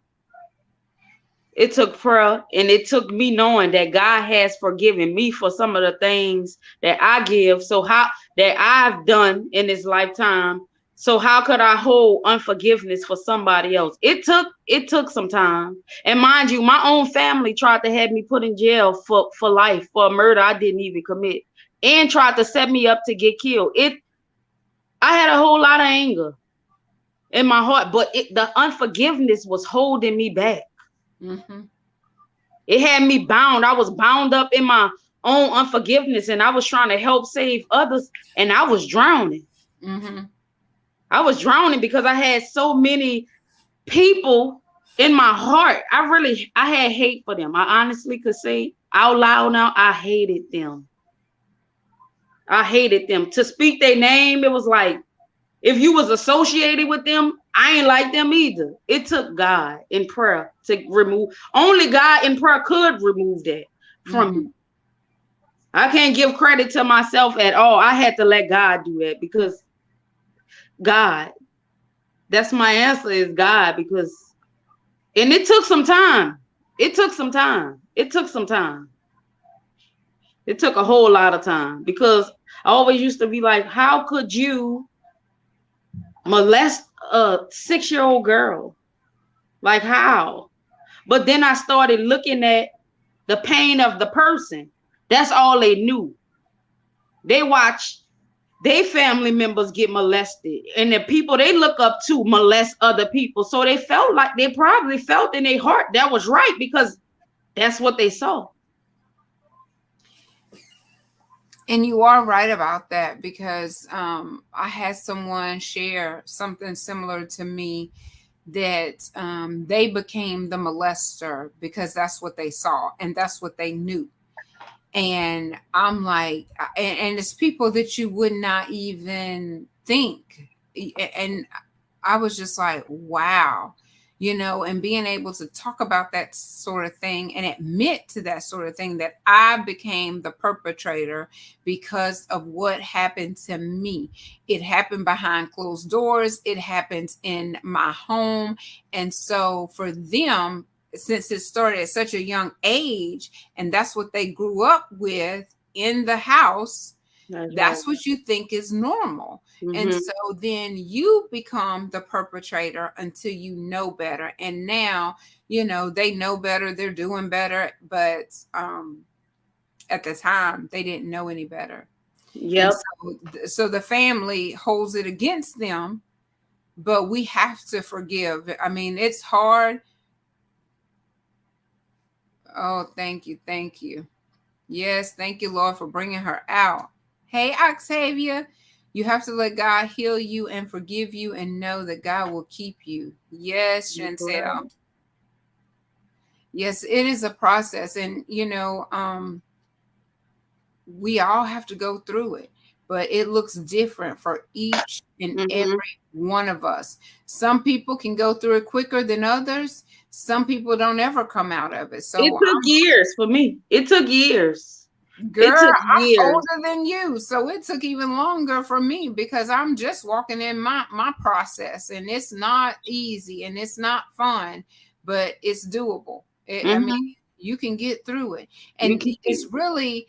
It took prayer, and it took me knowing that God has forgiven me for some of the things that I give. So how that I've done in this lifetime. So how could I hold unforgiveness for somebody else? It took some time. And mind you, my own family tried to have me put in jail for life for a murder I didn't even commit, and tried to set me up to get killed. I had a whole lot of anger in my heart, but the unforgiveness was holding me back. Mm-hmm. It had me bound. I was bound up in my own unforgiveness, and I was trying to help save others, and I was drowning. Mm-hmm. I was drowning because I had so many people in my heart. I had hate for them. I honestly could say Out loud now, I hated them. I hated them. To speak their name, it was like if you was associated with them, I ain't like them either. It took God in prayer to remove. Only God in prayer could remove that from Mhm. me. I can't give credit to myself at all. I had to let God do that because God, that's my answer is God because, and it took some time. It took some time. It took some time. It took a whole lot of time because I always used to be like, how could you molest a 6-year-old girl? Like how? But then I started looking at the pain of the person. That's all they knew. They watch their family members get molested, and the people they look up to molest other people. So they felt like they probably felt in their heart that was right because that's what they saw. And you are right about that because I had someone share something similar to me that they became the molester because that's what they saw and that's what they knew. And I'm like, and it's people that you would not even think. And I was just like, wow, and being able to talk about that sort of thing and admit to that sort of thing that I became the perpetrator because of what happened to me. It happened behind closed doors, it happens in my home. And so for them, since it started at such a young age and that's what they grew up with in the house, That's right. that's what you think is normal. And Mm-hmm. so then you become the perpetrator until you know better. And now, they know better, they're doing better, but at the time they didn't know any better. And Yep. so the family holds it against them, but we have to forgive. I mean, it's hard. Oh, thank you. Thank you. Yes, thank you, Lord, for bringing her out. Hey, Octavia, you have to let God heal you and forgive you and know that God will keep you. Yes, Chantel. Yes, it is a process. And, we all have to go through it, but it looks different for each and Mm-hmm. every one of us. Some people can go through it quicker than others. Some people don't ever come out of it. It So took years for me. It took years. It girl, took I'm years. older than you, so it took even longer for me because I'm just walking in my process, and it's not easy and it's not fun, but it's doable. I mean, Mm-hmm. you can get through it, You and can. it's really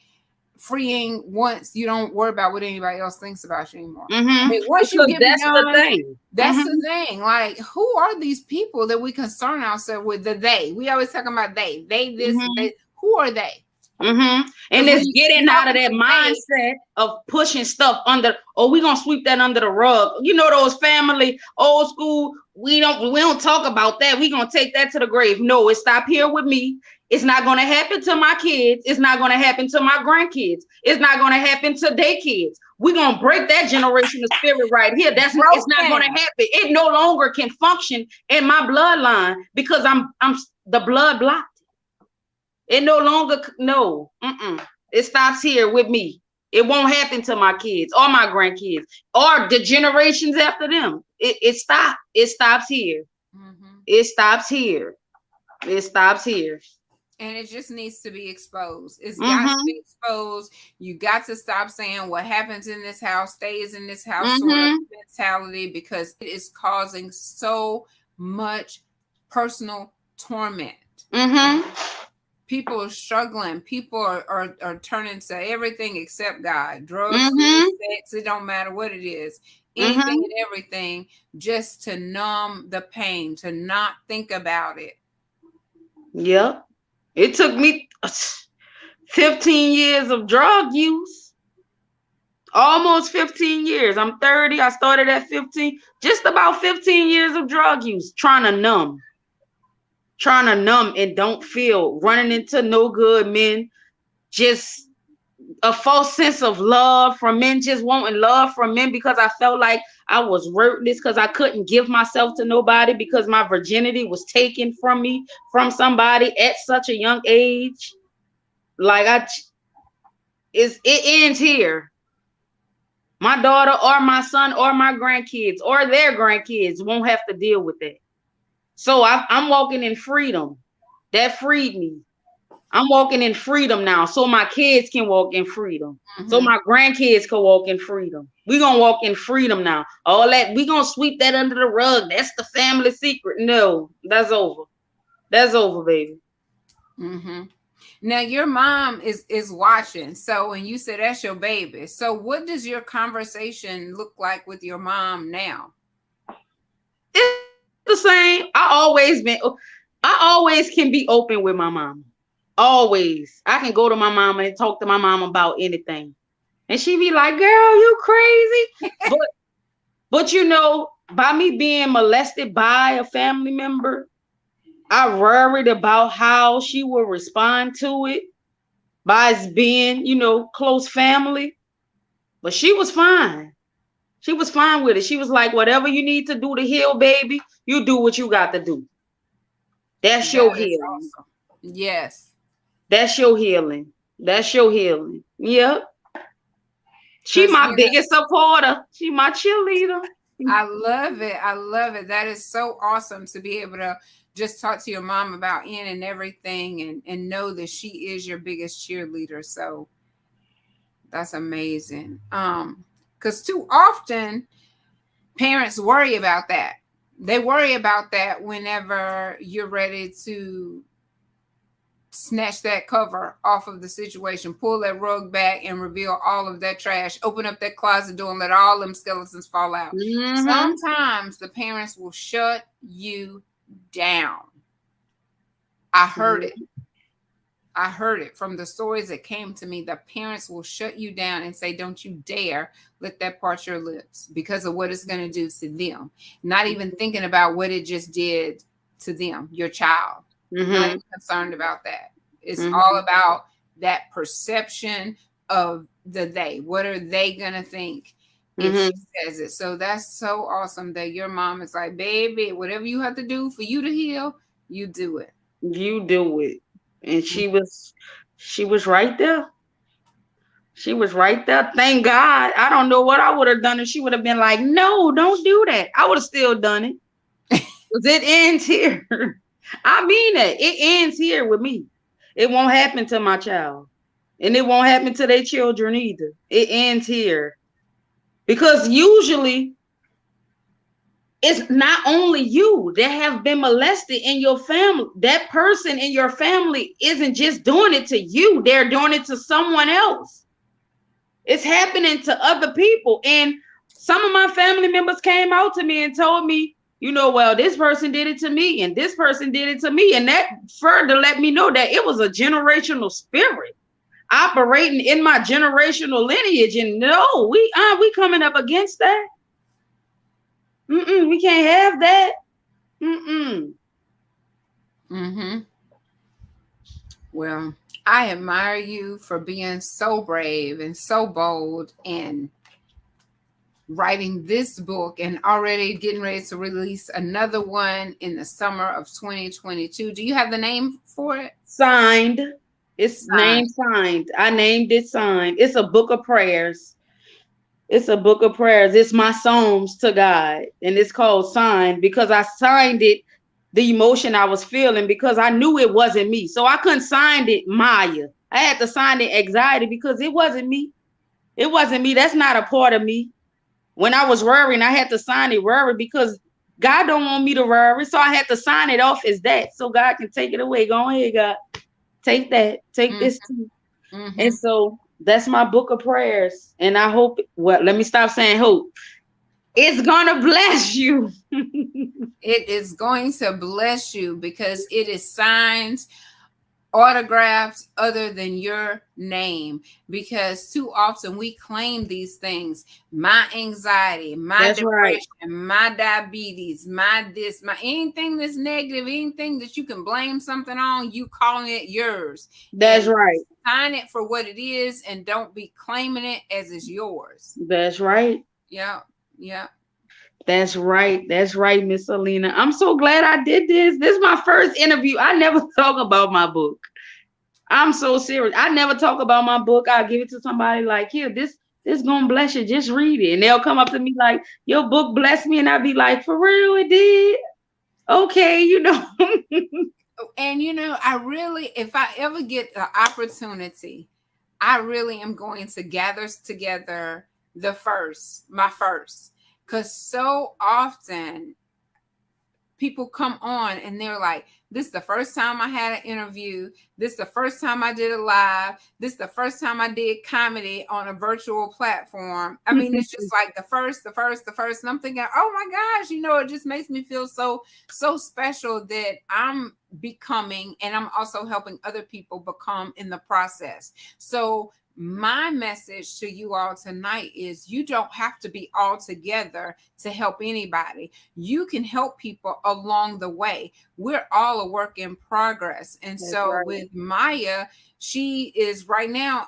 freeing once you don't worry about what anybody else thinks about you anymore. I Mm-hmm. mean, once you Because get that's the beyond, thing. that's the Mm-hmm. thing. Like, who are these people that we concern ourselves with? The they. We always talking about they this, Mm-hmm. they. Who are they? Mm-hmm. And Because when it's you getting talk out of that about they, mindset of pushing stuff under, oh, we gonna sweep that under the rug. You know those family old school. We don't talk about that. We gonna take that to the grave. No, it stop here with me. It's not gonna happen to my kids. It's not gonna happen to my grandkids. It's not gonna happen to their kids. We're gonna break that generational spirit right here. It's not gonna broken. happen. It no longer can function in my bloodline because I'm the blood block. It no longer no. Mm-mm. It stops here with me. It won't happen to my kids or my grandkids or the generations after them. It stops. It stops here. Hmm. It stops here. It stops here. And it just needs to be exposed. It's got to Mm-hmm. be exposed. You got to stop saying what happens in this house stays in this house sort of Mm-hmm. mentality because it is causing so much personal torment. Mm-hmm. People are struggling. People are turning to everything except God. Drugs, food, Mm-hmm. sex, it don't matter what it is. Anything Mm-hmm. and everything just to numb the pain, to not think about it. Yep. It took me 15 years of drug use. Almost 15 years. I'm 30. I started at 15. Just about 15 years of drug use, trying to numb and don't feel, running into no good men, just a false sense of love from men, just wanting love from men because I felt like I was worthless because I couldn't give myself to nobody because my virginity was taken from me from somebody at such a young age. Like it ends here. My daughter or my son or my grandkids or their grandkids won't have to deal with that. So I'm walking in freedom. That freed me. I'm walking in freedom now, so my kids can walk in freedom. So Mm-hmm. my grandkids can walk in freedom. We're gonna walk in freedom now. All that we gonna sweep that under the rug. That's the family secret. No, that's over. That's over, baby. Mm-hmm. Now your mom is watching. So, and you said that's your baby. So, what does your conversation look like with your mom now? It's the same. I always can be open with my mama. Always. I can go to my mama and talk to my mom about anything. And she be like, girl, you crazy. But by me being molested by a family member, I worried about how she will respond to it by us being, close family. But she was fine. She was fine with it. She was like, whatever you need to do to heal, baby, you do what you got to do. That's your That is healing. awesome. Yes. That's your healing. That's your healing. Yep. She Because, my biggest supporter. She my cheerleader. I love it. I love it. That is so awesome to be able to just talk to your mom about in and everything and know that she is your biggest cheerleader. So that's amazing. Because too often parents worry about that. They worry about that whenever you're ready to snatch that cover off of the situation, pull that rug back and reveal all of that trash, open up that closet door and let all them skeletons fall out. Mm-hmm. Sometimes the parents will shut you down. I heard it. I heard it from the stories that came to me. The parents will shut you down and say, don't you dare let that part your lips because of what it's going to do to them. Not even thinking about what it just did to them, your child. Not even concerned about that. It's all about that perception of the they. What are they going to think if she says it? So that's so awesome that your mom is like, baby, whatever you have to do for you to heal, you do it. You do it. And she was right there. She was right there. Thank God. I don't know what I would have done if she would have been like, no, don't do that. I would have still done it. Because it ends here. I mean it. It ends here with me. It won't happen to my child. And it won't happen to their children either. It ends here. Because usually it's not only you that have been molested in your family. That person in your family isn't just doing it to you. They're doing it to someone else. It's happening to other people. And some of my family members came out to me and told me, well, this person did it to me and this person did it to me. And that further let me know that it was a generational spirit operating in my generational lineage. And no, we coming up against that. We can't have that. Well, I admire you for being so brave and so bold and writing this book and already getting ready to release another one in the summer of 2022. Do you have the name for it? Signed. It's named Signed. I named it Signed. It's a book of prayers. It's a book of prayers. It's my psalms to God. And it's called Signed because I signed it, the emotion I was feeling, because I knew it wasn't me. So I couldn't sign it Myiah. I had to sign it anxiety because it wasn't me. It wasn't me. That's not a part of me. When I was worrying, I had to sign it worry because God don't want me to worry. So I had to sign it off as that so God can take it away. Go ahead, God. Take that. Take this too. And so that's my book of prayers. And I hope, let me stop saying hope. It's going to bless you. It is going to bless you because it is signed, autographs other than your name, because too often we claim these things: my anxiety, my depression, my diabetes, my this, my anything that's negative, anything that you can blame something on, you calling it yours. That's right. Sign it for what it is and don't be claiming it as it's yours. That's right. Yeah. That's right, Miss Celena. I'm so glad I did this. This is my first interview. I never talk about my book. I'm so serious. I never talk about my book. I'll give it to somebody like, here, this gonna bless you. Just read it. And they'll come up to me like, your book blessed me. And I'll be like, for real, it did. Okay, you know. And I really, if I ever get the opportunity, I really am going to gather together my first, because so often people come on and they're like, this is the first time I had an interview, this is the first time I did a live, this is the first time I did comedy on a virtual platform. I mean, it's just like the first, and I'm thinking, oh my gosh, it just makes me feel so special that I'm becoming, and I'm also helping other people become in the process. So my message to you all tonight is, you don't have to be all together to help anybody. You can help people along the way. We're all a work in progress. And That's so right. with Myiah, she is right now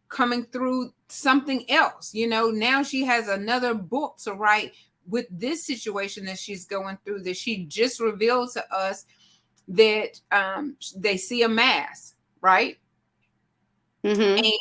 coming through something else. Now she has another book to write with this situation that she's going through, that she just revealed to us, that they see a mass, right? Mm-hmm. And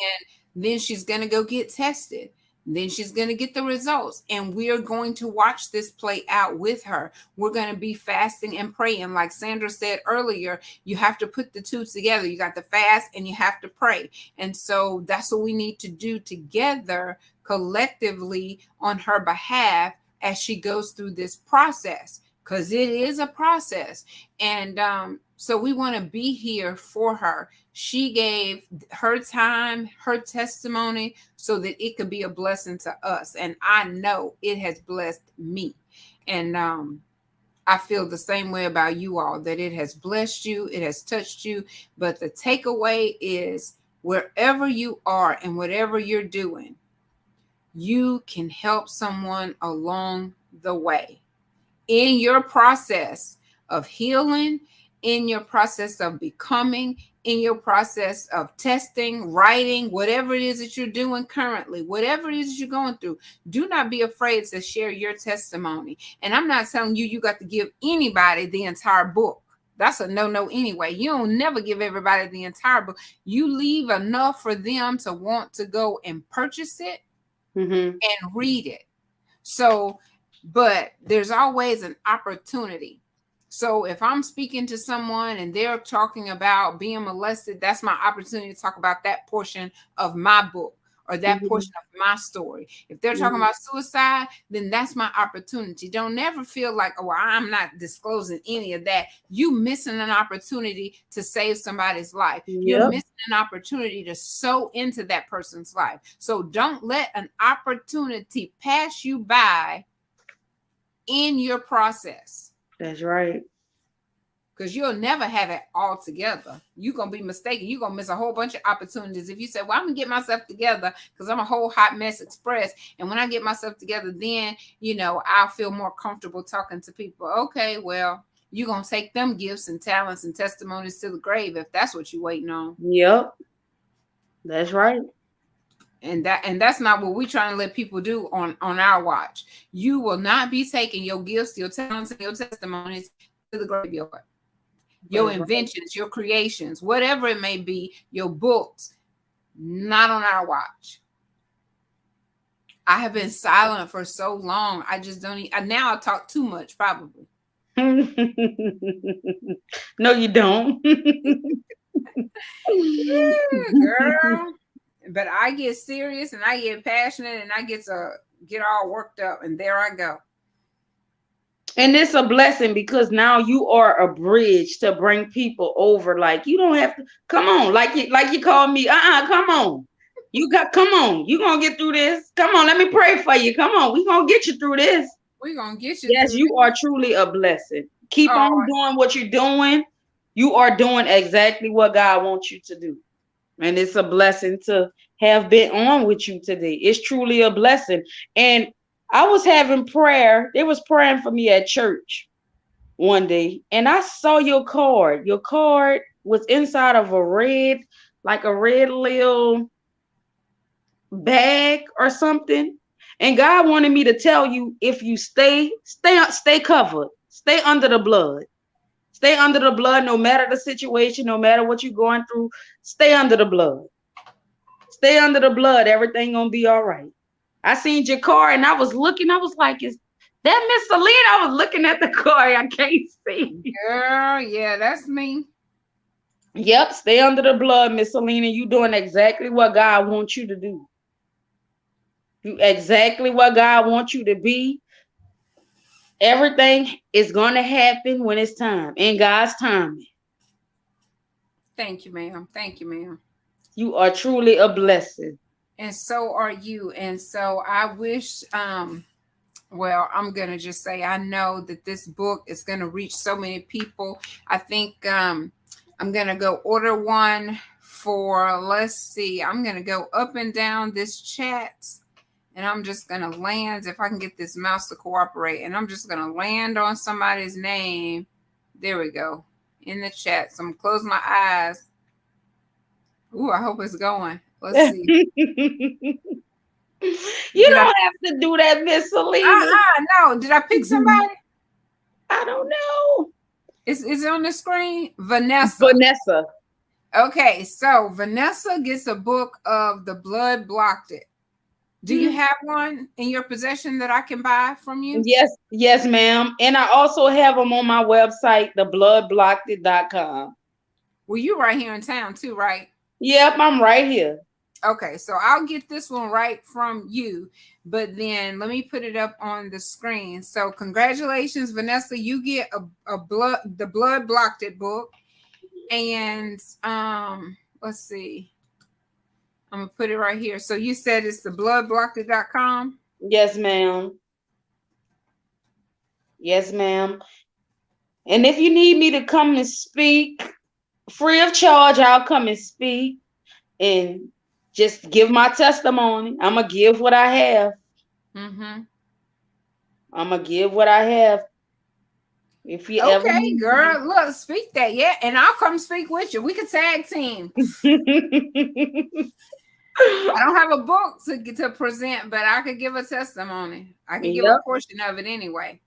then she's going to go get tested. Then she's going to get the results. And we are going to watch this play out with her. We're going to be fasting and praying. Like Sandra said earlier, you have to put the two together. You got to fast and you have to pray. And so that's what we need to do together, collectively, on her behalf, as she goes through this process, because it is a process. And so we want to be here for her. She gave her time, her testimony, so that it could be a blessing to us. And I know it has blessed me. And I feel the same way about you all, that it has blessed you, it has touched you. But the takeaway is, wherever you are and whatever you're doing, you can help someone along the way in your process of healing, in your process of becoming, in your process of testing, writing, whatever it is that you're doing currently, whatever it is that you're going through. Do not be afraid to share your testimony. And I'm not telling you got to give anybody the entire book. That's a no anyway. You don't never give everybody the entire book. You leave enough for them to want to go and purchase it Mm-hmm. and read it. So, but there's always an opportunity. So if I'm speaking to someone and they're talking about being molested, that's my opportunity to talk about that portion of my book, or that Mm-hmm. portion of my story. If they're talking Mm-hmm. about suicide, then that's my opportunity. Don't never feel like, oh, I'm not disclosing any of that. You missing an opportunity to save somebody's life. You're Yep. missing an opportunity to sow into that person's life. So don't let an opportunity pass you by in your process, That's right. because you'll never have it all together. You're going to be mistaken. You're going to miss a whole bunch of opportunities if you say, well, I'm going to get myself together because I'm a whole hot mess express. And when I get myself together, then, I'll feel more comfortable talking to people. Okay, well, you're going to take them gifts and talents and testimonies to the grave if that's what you're waiting on. Yep. That's right. And that's not what we're trying to let people do on our watch. You will not be taking your gifts, your talents, and your testimonies to the graveyard. Your That's right. inventions, your creations, whatever it may be, your books, not on our watch. I have been silent for so long. I just don't now I talk too much, probably. No, you don't. Girl. But I get serious and I get passionate and I get all worked up, and there I go. And it's a blessing because now you are a bridge to bring people over. Like you don't have to come on, like you called me. Come on. Come on. You gonna get through this. Come on, let me pray for you. Come on, we gonna get you through this. We're gonna get you Yes, through you are truly a blessing. Keep this. on doing what you're doing. You are doing exactly what God wants you to do. And it's a blessing to have been on with you today. It's truly a blessing. And I was having prayer. They was praying for me at church one day. And I saw your card. Your card was inside of like a red little bag or something. And God wanted me to tell you, if you stay covered, stay under the blood, Stay under the blood, no matter the situation, no matter what you're going through. Stay under the blood. Stay under the blood. Everything gonna be all right. I seen your car and I was looking. I was like, is that Miss Celena? I was looking at the car. I can't see. Girl, yeah, that's me. Yep, stay under the blood, Miss Celena. You doing exactly what God wants you to do. You exactly what God wants you to be. Everything is gonna happen when it's time, in God's timing. Thank you, ma'am. Thank you, ma'am. You are truly a blessing. And so are you. And so I wish, well, I'm going to just say, I know that this book is going to reach so many people. I think I'm going to go order one for, let's see, I'm going to go up and down this chat. And I'm just going to land, if I can get this mouse to cooperate, and I'm just going to land on somebody's name. There we go. In the chat. So I'm going to close my eyes. Ooh, I hope it's going. Let's see. You don't have to do that, Miss Celena. No. Did I pick somebody? I don't know. Is it on the screen? Vanessa. Okay, so Vanessa gets a book of The Blood Blocked It. Do you have one in your possession that I can buy from you? Yes, ma'am. And I also have them on my website, thebloodblockedit.com. Well, you're right here in town too, right? Yep, I'm right here. Okay, so I'll get this one right from you, but then let me put it up on the screen. So congratulations, Vanessa. You get the Blood Blocked It book. And let's see. I'm gonna put it right here. So you said it's thebloodblockedit.com? Yes, ma'am. Yes, ma'am. And if you need me to come and speak free of charge, I'll come and speak and just give my testimony. I'm gonna give what I have. I'm gonna give what I have. If you ever need girl, look, speak that, yeah, and I'll come speak with you. We can tag team. I don't have a book to present, but I could give a testimony. I can give a portion of it anyway.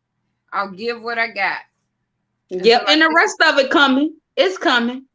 I'll give what I got. Yep, and the rest of it coming. It's coming.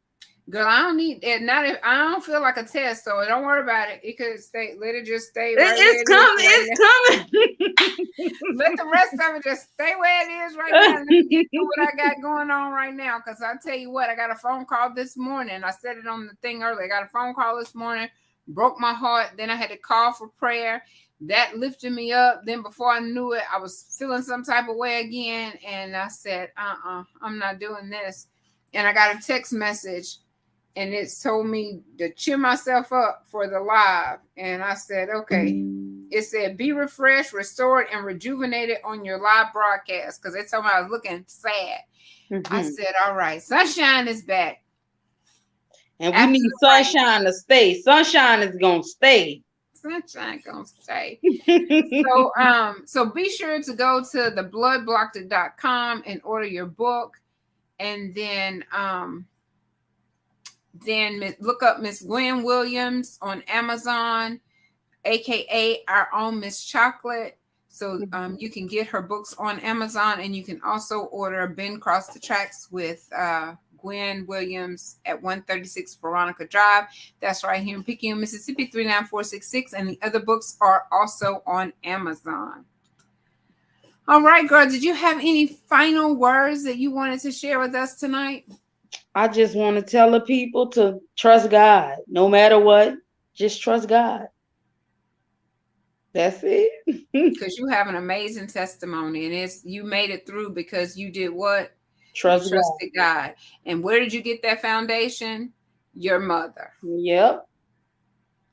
Girl, I don't need it. Not if I don't feel like a test, so don't worry about it. It could stay. Let it just stay. It's coming. It's coming. Let the rest of it just stay where it is right now. Let me get through what I got going on right now. Because I tell you what, I got a phone call this morning. I said it on the thing earlier. I got a phone call this morning. Broke my heart. Then I had to call for prayer. That lifted me up. Then before I knew it, I was feeling some type of way again. And I said, I'm not doing this. And I got a text message. And it told me to cheer myself up for the live. And I said, okay. It said, be refreshed, restored, and rejuvenated on your live broadcast. Because they told me I was looking sad. I said, all right, sunshine is back. And we need sunshine to stay. Sunshine is going to stay. Sunshine going to stay. So be sure to go to thebloodblockedit.com and order your book. And then look up Miss Gwen Williams on Amazon, aka our own Miss Chocolate. So you can get her books on Amazon, and you can also order Ben Cross the Tracks with Gwen Williams at 136 Veronica Drive. That's right here in Picayune, Mississippi, 39466. And the other books are also on Amazon. All right, girl, did you have any final words that you wanted to share with us tonight? I just want to tell the people to trust God. No matter what, just trust God. That's it. Because you have an amazing testimony, and you made it through because you did what? Trusted God. And where did you get that foundation? Your mother. Yep.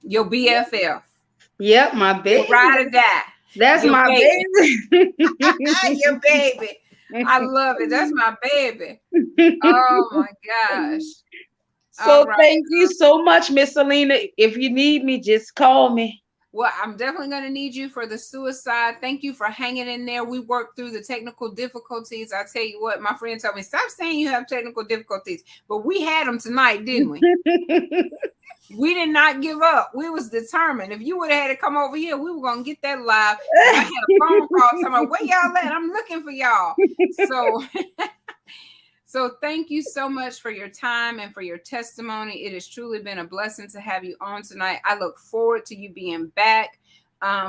Your BFF. Yep, my baby. Ride or die. That's my baby. Your baby. I love it. That's my baby. Oh my gosh. So thank you so much, Miss Celena. If you need me, just call me. Well, I'm definitely going to need you for the suicide. Thank you for hanging in there. We worked through the technical difficulties. I tell you what, my friend told me, stop saying you have technical difficulties. But we had them tonight, didn't we? We did not give up. We was determined. If you would have had to come over here, we were going to get that live. I had a phone call talking about, where y'all at? I'm looking for y'all. So thank you so much for your time and for your testimony. It has truly been a blessing to have you on tonight. I look forward to you being back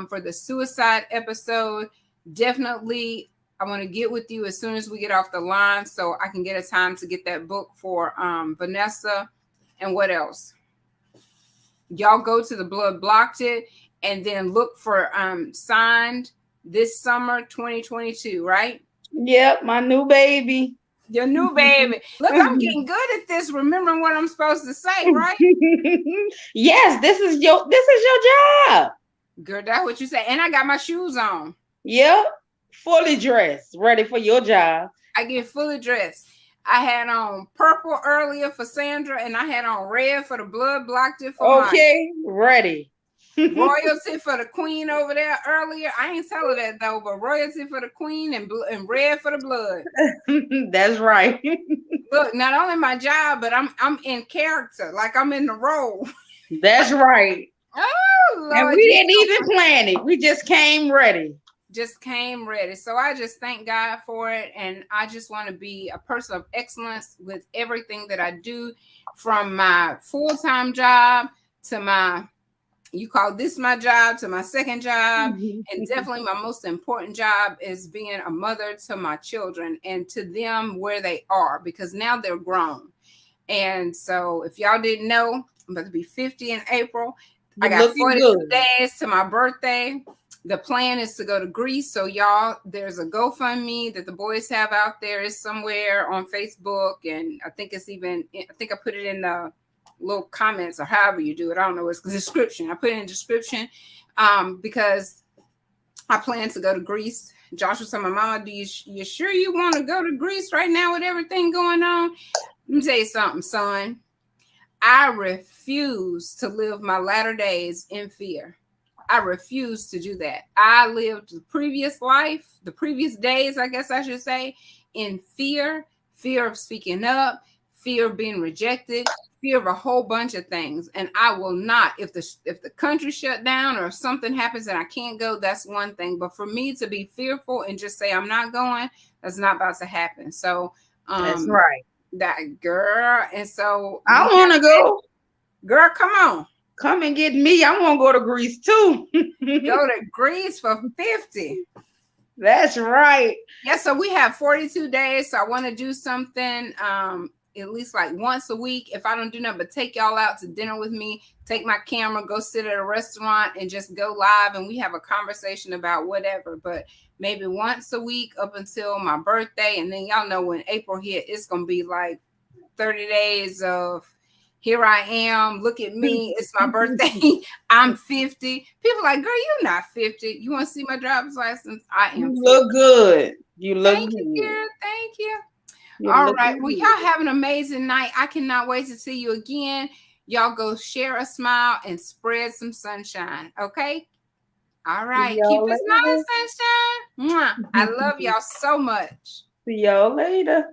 for the suicide episode. Definitely, I want to get with you as soon as we get off the line so I can get a time to get that book for Vanessa. And what else? Y'all go to the Blood Blocked It and then look for Signed this summer 2022, right? Yep, my new baby. Your new baby. Look, I'm getting good at this, remembering what I'm supposed to say, right? Yes, this is your job. Girl, that's what you say. And I got my shoes on. Yep, fully dressed, ready for your job. I get fully dressed. I had on purple earlier for Sandra, and I had on red for the Blood Blocked It for okay, Mike. Ready. Royalty for the queen over there earlier. I ain't tell her that though, but royalty for the queen and red for the blood. That's right. Look, not only my job, but I'm in character, like I'm in the role. That's right. Oh, Lord. And we didn't even plan it. We just came ready. So I just thank God for it. And I just want to be a person of excellence with everything that I do, from my full-time job to my, you call this my job, to my second job. And definitely my most important job is being a mother to my children and to them where they are, because now they're grown. And so if y'all didn't know, I'm about to be 50 in April. I got 42 days to my birthday. The plan is to go to Greece. So y'all, there's a GoFundMe that the boys have out there. It's somewhere on Facebook. And I think I put it in the little comments or however you do it. I don't know. It's the description. I put it in the description because I plan to go to Greece. Joshua said, Mama, you sure you want to go to Greece right now with everything going on? Let me tell you something, son. I refuse to live my latter days in fear. I refuse to do that. I lived the previous days, I guess I should say, in fear of speaking up, fear of being rejected, fear of a whole bunch of things. And I will not, if the country shut down or if something happens and I can't go, that's one thing. But for me to be fearful and just say I'm not going, that's not about to happen. So that's right. That girl. And so I want to go. Girl, come on. Come and get me. I want to go to Greece too. Go to Greece for 50. That's right. Yeah, so we have 42 days. So I want to do something at least like once a week. If I don't do nothing but take y'all out to dinner with me, take my camera, go sit at a restaurant and just go live and we have a conversation about whatever. But maybe once a week up until my birthday. And then y'all know when April hit, it's going to be like 30 days of here I am. Look at me. It's my birthday. I'm 50. People like, girl, you're not 50. You want to see my driver's license? I am. You look good. You look good. Thank you. All right. Well, y'all have an amazing night. I cannot wait to see you again. Y'all go share a smile and spread some sunshine. Okay? All right. Keep it smiling, sunshine. Mwah. I love y'all so much. See y'all later.